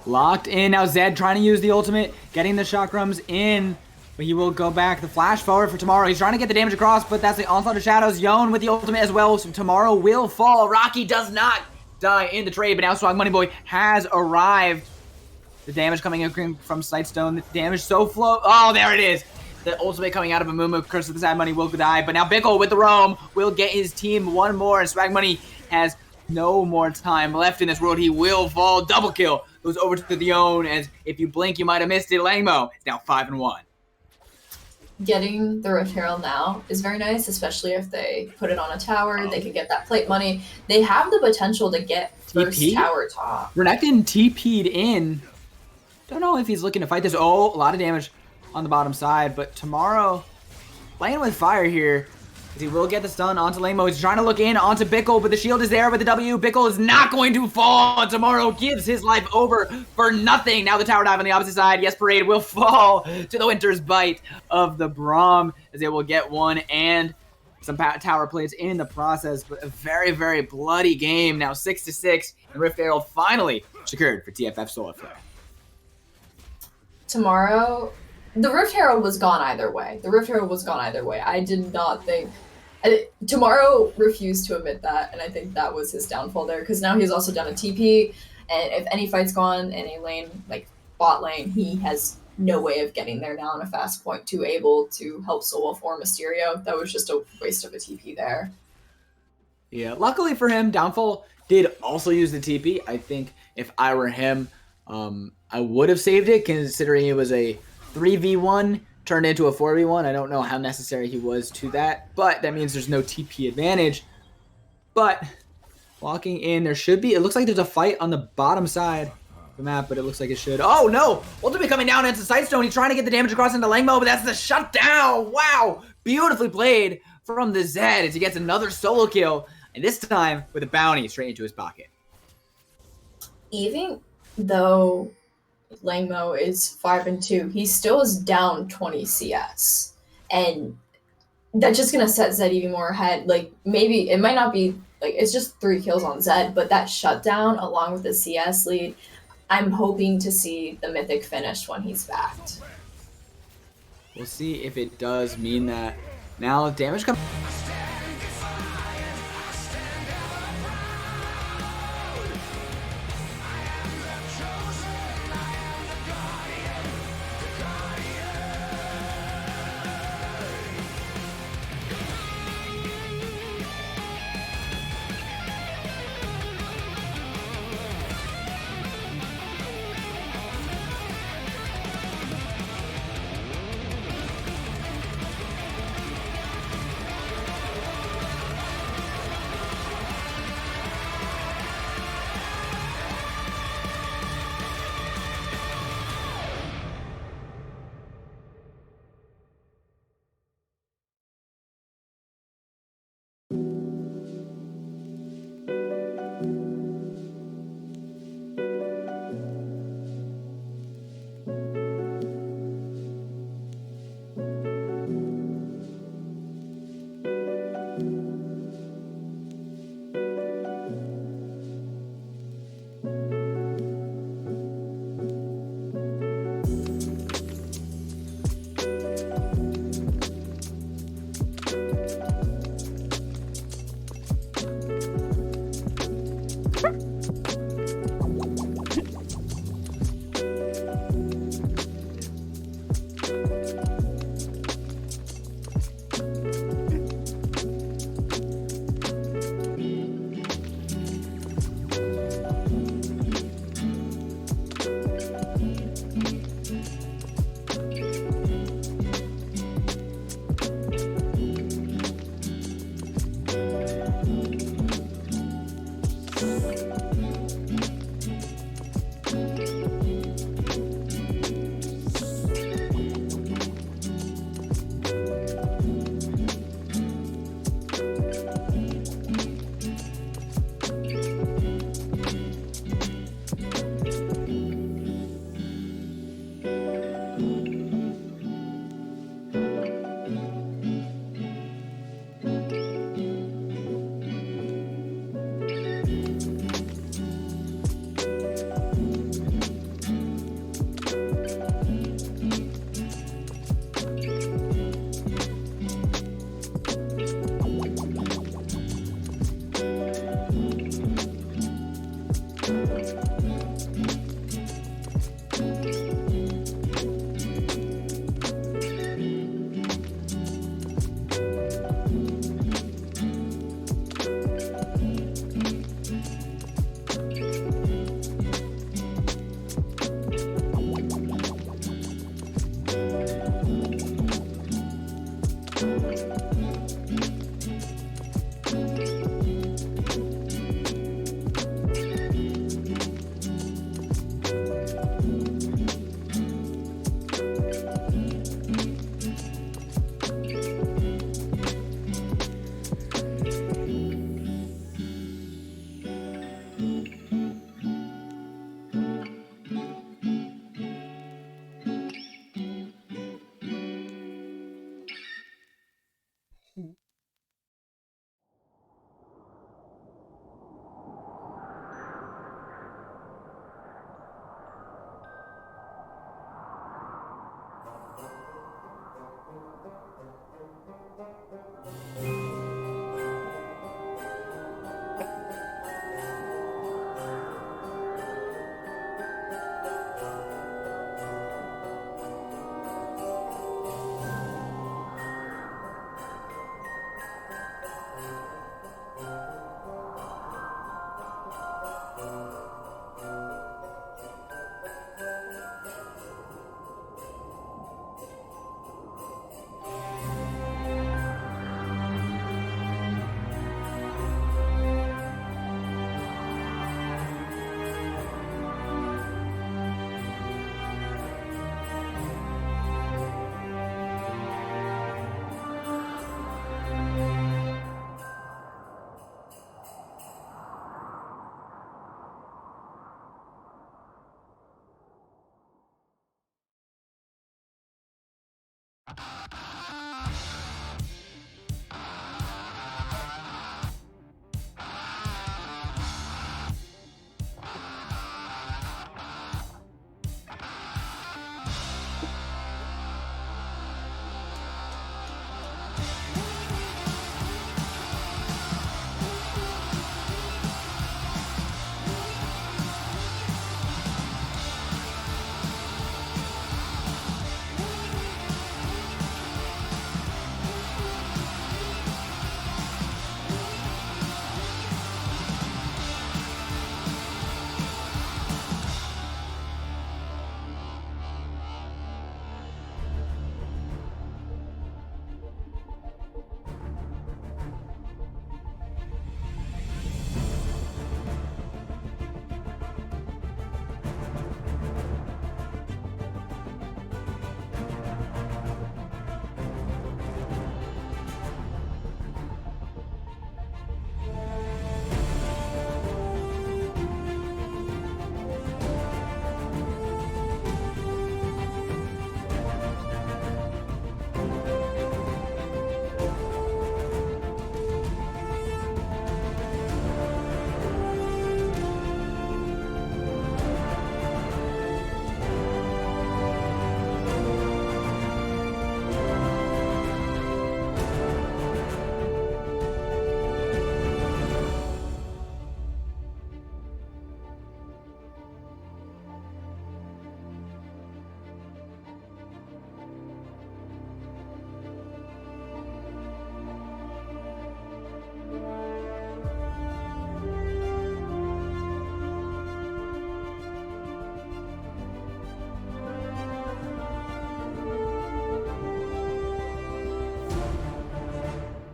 locked in. Now Zed trying to use the ultimate, getting the chakrams in, but he will go back. The flash forward for Tomorrow. He's trying to get the damage across, but that's the onslaught of shadows. Yon with the ultimate as well, so Tomorrow will fall. Rocky does not die in the trade, but now Swag Money Boy has arrived. The damage coming in from Sightstone. The damage so flow. Oh, there it is. The ultimate coming out of Amumu. Curse of the Sad Money will die. But now Bickle with the roam will get his team one more. And Swag Money has no more time left in this world. He will fall. Double kill. Goes over to the own. As if you blink, you might have missed it. Langmo is now 5-1. getting the Rift Herald now is very nice, especially if they put it on a tower. They can get that plate money. They have the potential to get first TP? tower top. Renekton TP'd in. Don't know if he's looking to fight this. Oh, a lot of damage on the bottom side, but Tomorrow playing with fire here. He will get the stun onto Lamo. He's trying to look in onto Bickle, but the shield is there with the W. Bickle is not going to fall. Tomorrow gives his life over for nothing. Now the tower dive on the opposite side. Yes, Parade will fall to the Winter's Bite of the Braum as they will get one and some tower plates in the process. But a very, very bloody game. Now 6-6, and Rift Herald finally secured for TFF Solar Flare. Tomorrow, the Rift Herald was gone either way. I did not think. Tomorrow refused to admit that, and I think that was his downfall there, because now he's also done a TP, and if any fight's gone in a lane, like bot lane, he has no way of getting there now on a fast point to able to help Soulwolf or Mysterio. That was just a waste of a TP there. Yeah, luckily for him, Downfall did also use the TP. I think if I were him, I would have saved it, considering it was a 3v1 turned into a 4v1. I don't know how necessary he was to that, but that means there's no TP advantage. But walking in, there should be, it looks like there's a fight on the bottom side of the map, but it looks like it should. Oh no! Ultimate coming down into Sightstone. He's trying to get the damage across into Langmo, but that's the shutdown! Wow! Beautifully played from the Zed as he gets another solo kill, and this time with a bounty straight into his pocket. Even though Langmo is 5-2, he still is down 20 CS, and that's just gonna set Zed even more ahead. Like, maybe it might not be like it's just 3 kills on Zed, but that shutdown along with the CS lead, I'm hoping to see the Mythic finished when he's backed. We'll see if it does mean that now damage comes.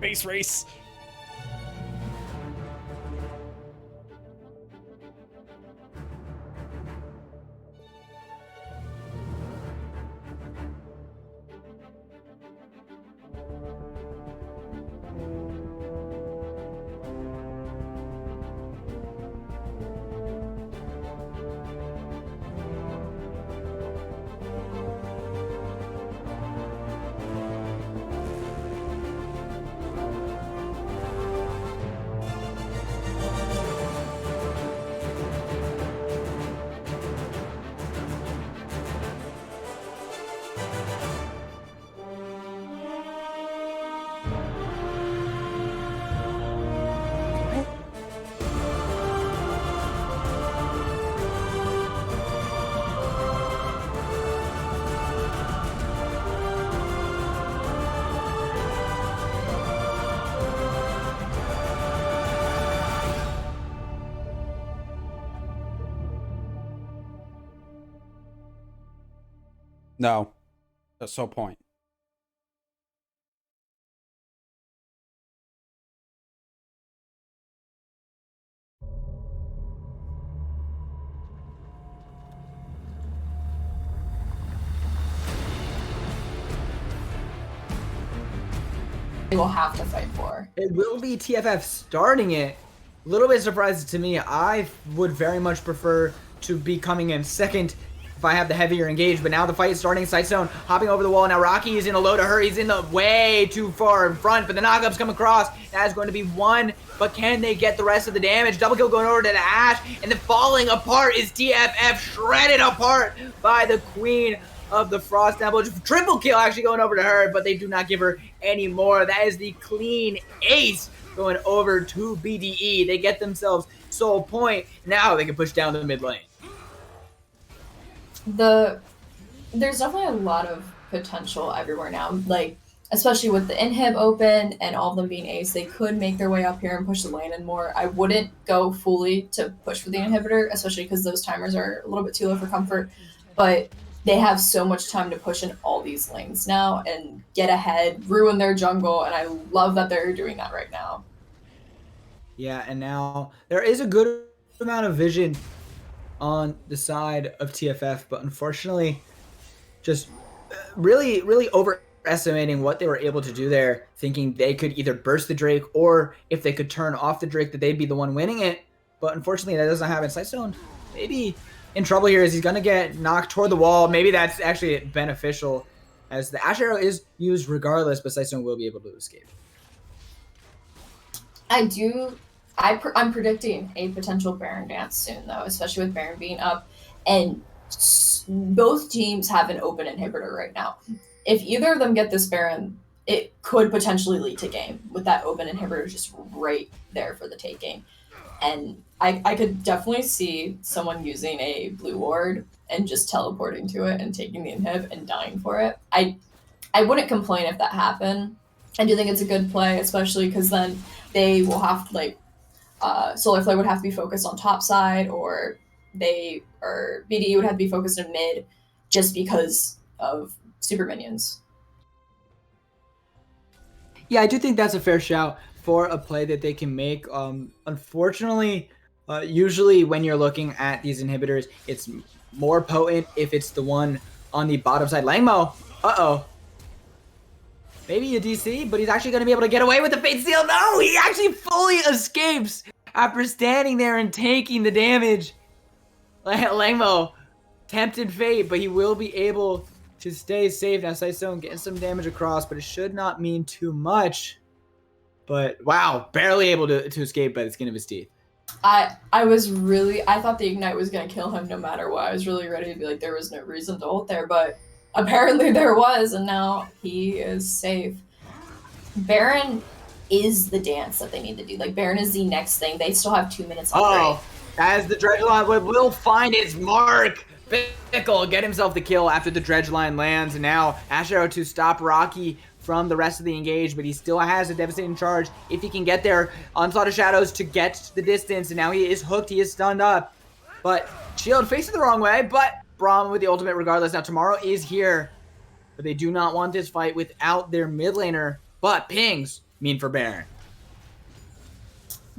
Base race. No, that's the whole point. They will have to fight for. It will be TFF starting it. A little bit surprising to me. I would very much prefer to be coming in second if I have the heavier engage, but now the fight is starting. Sightstone hopping over the wall. Now Rocky is in a low to her. He's in the way too far in front, but the knockup's come across. That is going to be one, but can they get the rest of the damage? Double kill going over to the Ash, and then falling apart is TFF, shredded apart by the Queen of the Frost Temple. Triple kill actually going over to her, but they do not give her any more. That is the clean ace going over to BDE. They get themselves soul point. Now they can push down the mid lane. There's definitely a lot of potential everywhere now. Like, especially with the inhib open and all of them being ace, they could make their way up here and push the lane in more. I wouldn't go fully to push for the inhibitor, especially because those timers are a little bit too low for comfort. But they have so much time to push in all these lanes now and get ahead, ruin their jungle, and I love that they're doing that right now. Yeah, and now there is a good amount of vision on the side of TFF, but unfortunately, just really, really overestimating what they were able to do there, thinking they could either burst the Drake or if they could turn off the Drake, that they'd be the one winning it. But unfortunately, that doesn't happen. Sightstone maybe in trouble here as he's going to get knocked toward the wall. Maybe that's actually beneficial as the Ash Arrow is used regardless, but Sightstone will be able to escape. I'm predicting a potential Baron dance soon, though, especially with Baron being up. And both teams have an open inhibitor right now. If either of them get this Baron, it could potentially lead to game with that open inhibitor just right there for the taking. And I could definitely see someone using a blue ward and just teleporting to it and taking the inhib and dying for it. I wouldn't complain if that happened. I do think it's a good play, especially because then they will have to, like, Solar Flare would have to be focused on top side, or BDE would have to be focused in mid, just because of super minions. Yeah, I do think that's a fair shout for a play that they can make. Unfortunately, usually when you're looking at these inhibitors, it's more potent if it's the one on the bottom side. Langmo, maybe a DC, but he's actually going to be able to get away with the Fate Seal. No, he actually fully escapes after standing there and taking the damage. Langmo tempted fate, but he will be able to stay safe. Now Sightstone getting some damage across, but it should not mean too much. But wow, barely able to escape by the skin of his teeth. I thought the Ignite was going to kill him no matter what. I was really ready to be like, there was no reason to ult there, but apparently there was, and now he is safe. Baron is the dance that they need to do. Like, Baron is the next thing. They still have 2 minutes on break. As the Dredge Line will find its mark. Fickle get himself the kill after the Dredge Line lands, and now Ash Arrow to stop Rocky from the rest of the engage, but he still has a devastating charge if he can get there. Onslaught of Shadows to get the distance, and now he is hooked, he is stunned up. But Shield facing the wrong way, but Braum with the ultimate regardless. Now Tomorrow is here, but they do not want this fight without their mid laner, but pings mean for Baron.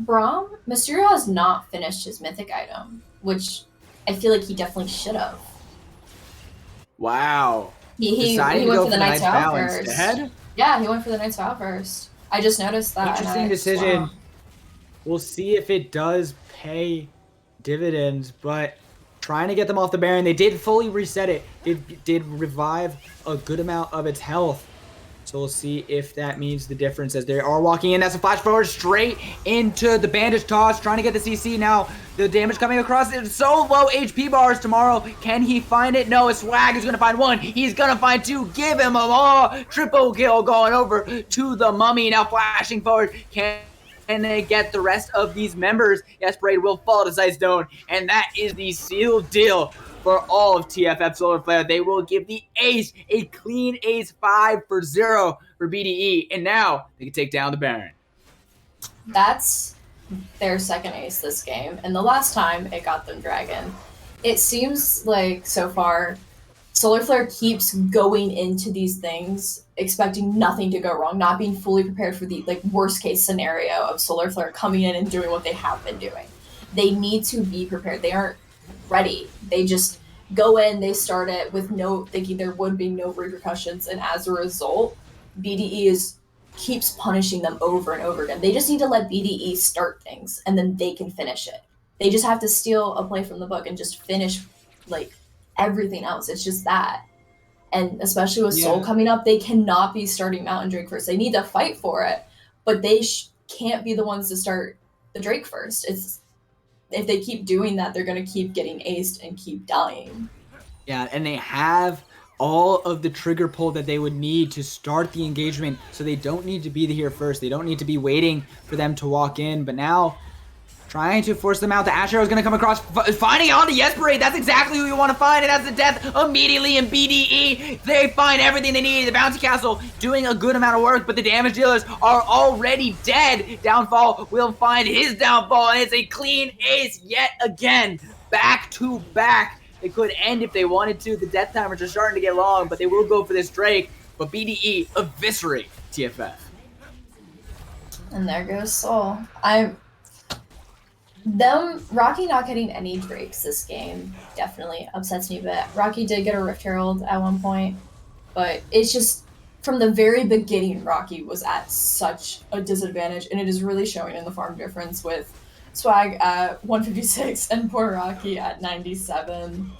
Braum, Mysterio has not finished his mythic item, which I feel like he definitely should have. Wow. He went for the Knight's Vow first. Yeah, he went for the Knight's Vow first. I just noticed that. Interesting decision. We'll see if it does pay dividends, but trying to get them off the Baron. They did fully reset it. It did revive a good amount of its health. So we'll see if that means the difference as they are walking in. That's a flash forward straight into the bandage toss, trying to get the CC now. The damage coming across. It's so low HP bars Tomorrow. Can he find it? No, Swag is going to find one. He's going to find two. Give him a all. Triple kill going over to the Mummy. Now flashing forward. Can they get the rest of these members? Yes, Braid will fall to Sightstone. And that is the sealed deal for all of TFF Solar Flare. They will give the ace a clean ace 5-0 for BDE. And now they can take down the Baron. That's their second ace this game. And the last time it got them Dragon. It seems like so far Solar Flare keeps going into these things expecting nothing to go wrong, not being fully prepared for the worst case scenario of Solar Flare coming in and doing what they have been doing. They need to be prepared. They aren't ready. They just go in, they start it with thinking there would be no repercussions, and as a result, BDE keeps punishing them over and over again. They just need to let BDE start things, and then they can finish it. They just have to steal a play from the book and just finish everything else. It's just that. And especially with Soul coming up, they cannot be starting Mountain Drake first. They need to fight for it, but they can't be the ones to start the Drake first. If they keep doing that, they're going to keep getting aced and keep dying. Yeah, and they have all of the trigger pull that they would need to start the engagement, so they don't need to be here first. They don't need to be waiting for them to walk in, but now trying to force them out. The Ash Arrow is going to come across, finding on the Yes Parade. That's exactly who you want to find, and that's the death immediately in BDE. They find everything they need. The Bouncy Castle doing a good amount of work, but the damage dealers are already dead. Downfall will find his downfall, and it's a clean ace yet again. Back to back. They could end if they wanted to. The death timers are starting to get long, but they will go for this Drake. But BDE eviscerate TFF. And there goes Soul. Rocky not getting any Drakes this game definitely upsets me a bit. Rocky did get a Rift Herald at one point, but it's just from the very beginning, Rocky was at such a disadvantage, and it is really showing in the farm difference with Swag at 156 and poor Rocky at 97.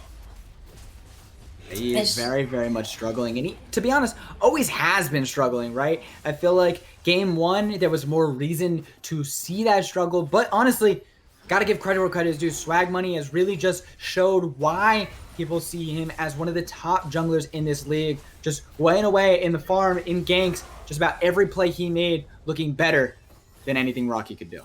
He is very, very much struggling. And he, to be honest, always has been struggling, right? I feel like game one, there was more reason to see that struggle. But honestly, got to give credit where credit is due. Swag Money has really just showed why people see him as one of the top junglers in this league. Just weighing away in the farm, in ganks, just about every play he made looking better than anything Rocky could do.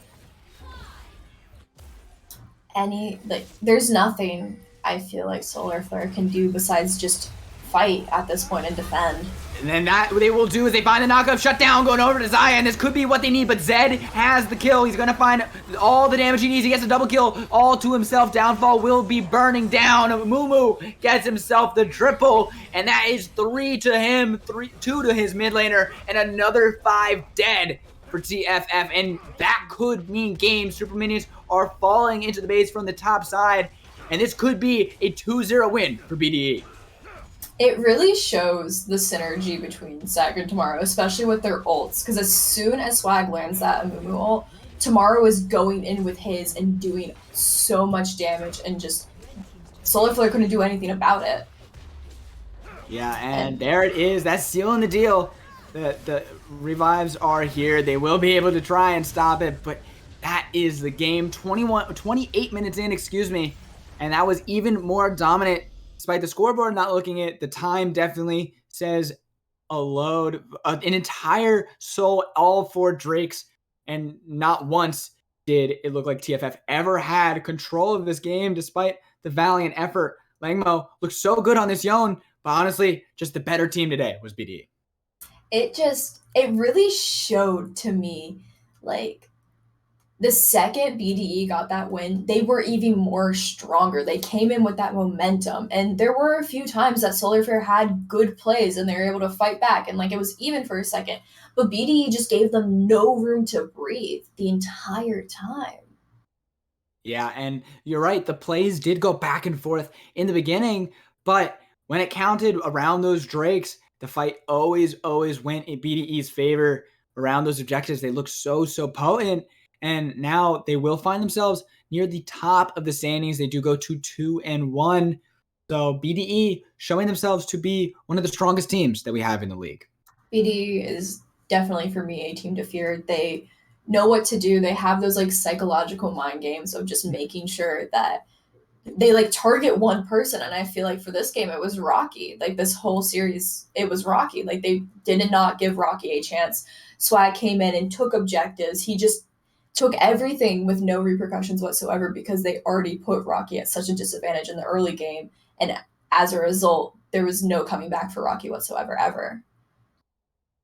There's nothing I feel like Solar Flare can do besides just fight at this point and defend. And then that what they will do is they find the knockup, shut down, going over to Xayah, and this could be what they need, but Zed has the kill. He's going to find all the damage he needs. He gets a double kill all to himself. Downfall will be burning down. Mumu gets himself the triple, and that is 3 to him, 2 to his mid laner, and another 5 dead for TFF, and that could mean game. Super Minions are falling into the base from the top side, and this could be a 2-0 win for BDE. It really shows the synergy between Swag and Tomorrow, especially with their ults, because as soon as Swag lands that Amumu ult, Tomorrow is going in with his and doing so much damage, and just Solar Flare couldn't do anything about it. Yeah, and there it is. That's sealing the deal. The revives are here. They will be able to try and stop it, but that is the game. 28 minutes in, excuse me, and that was even more dominant. Despite the scoreboard not looking at the time, definitely says a load, an entire soul, all 4 Drakes, and not once did it look like TFF ever had control of this game, despite the valiant effort. Langmo looked so good on this Yone, but honestly, just the better team today was BDE. It really showed to me, like, the second BDE got that win, they were even more stronger. They came in with that momentum. And there were a few times that Solar Flare had good plays and they were able to fight back. And like it was even for a second. But BDE just gave them no room to breathe the entire time. Yeah, and you're right. The plays did go back and forth in the beginning. But when it counted around those Drakes, the fight always went in BDE's favor around those objectives. They looked so potent. And now they will find themselves near the top of the standings. They do go to 2-1. So BDE showing themselves to be one of the strongest teams that we have in the league. BDE is definitely, for me, a team to fear. They know what to do. They have those like psychological mind games of just making sure that they like target one person. And I feel like for this game, it was Rocky. Like this whole series, it was Rocky. Like they did not give Rocky a chance. Swag came in and took objectives. He just took everything with no repercussions whatsoever because they already put Rocky at such a disadvantage in the early game. And as a result, there was no coming back for Rocky whatsoever, ever.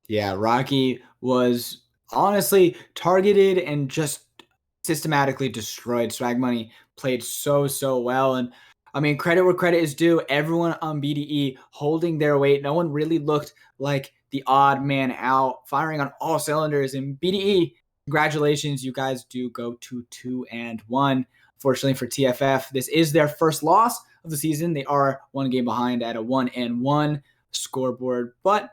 Yeah, Rocky was honestly targeted and just systematically destroyed. Swag Money played so well. And I mean, credit where credit is due. Everyone on BDE holding their weight. No one really looked like the odd man out, firing on all cylinders. And BDE, congratulations, you guys do go to 2-1. Fortunately for TFF, this is their first loss of the season. They are 1 game behind at a 1-1 scoreboard, but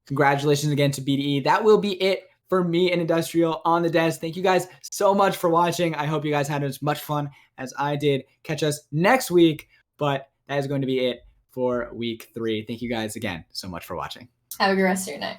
congratulations again to BDE. That will be it for me and Industrial on the desk. Thank you guys so much for watching. I hope you guys had as much fun as I did. Catch us next week, but that is going to be it for week 3. Thank you guys again so much for watching. Have a good rest of your night.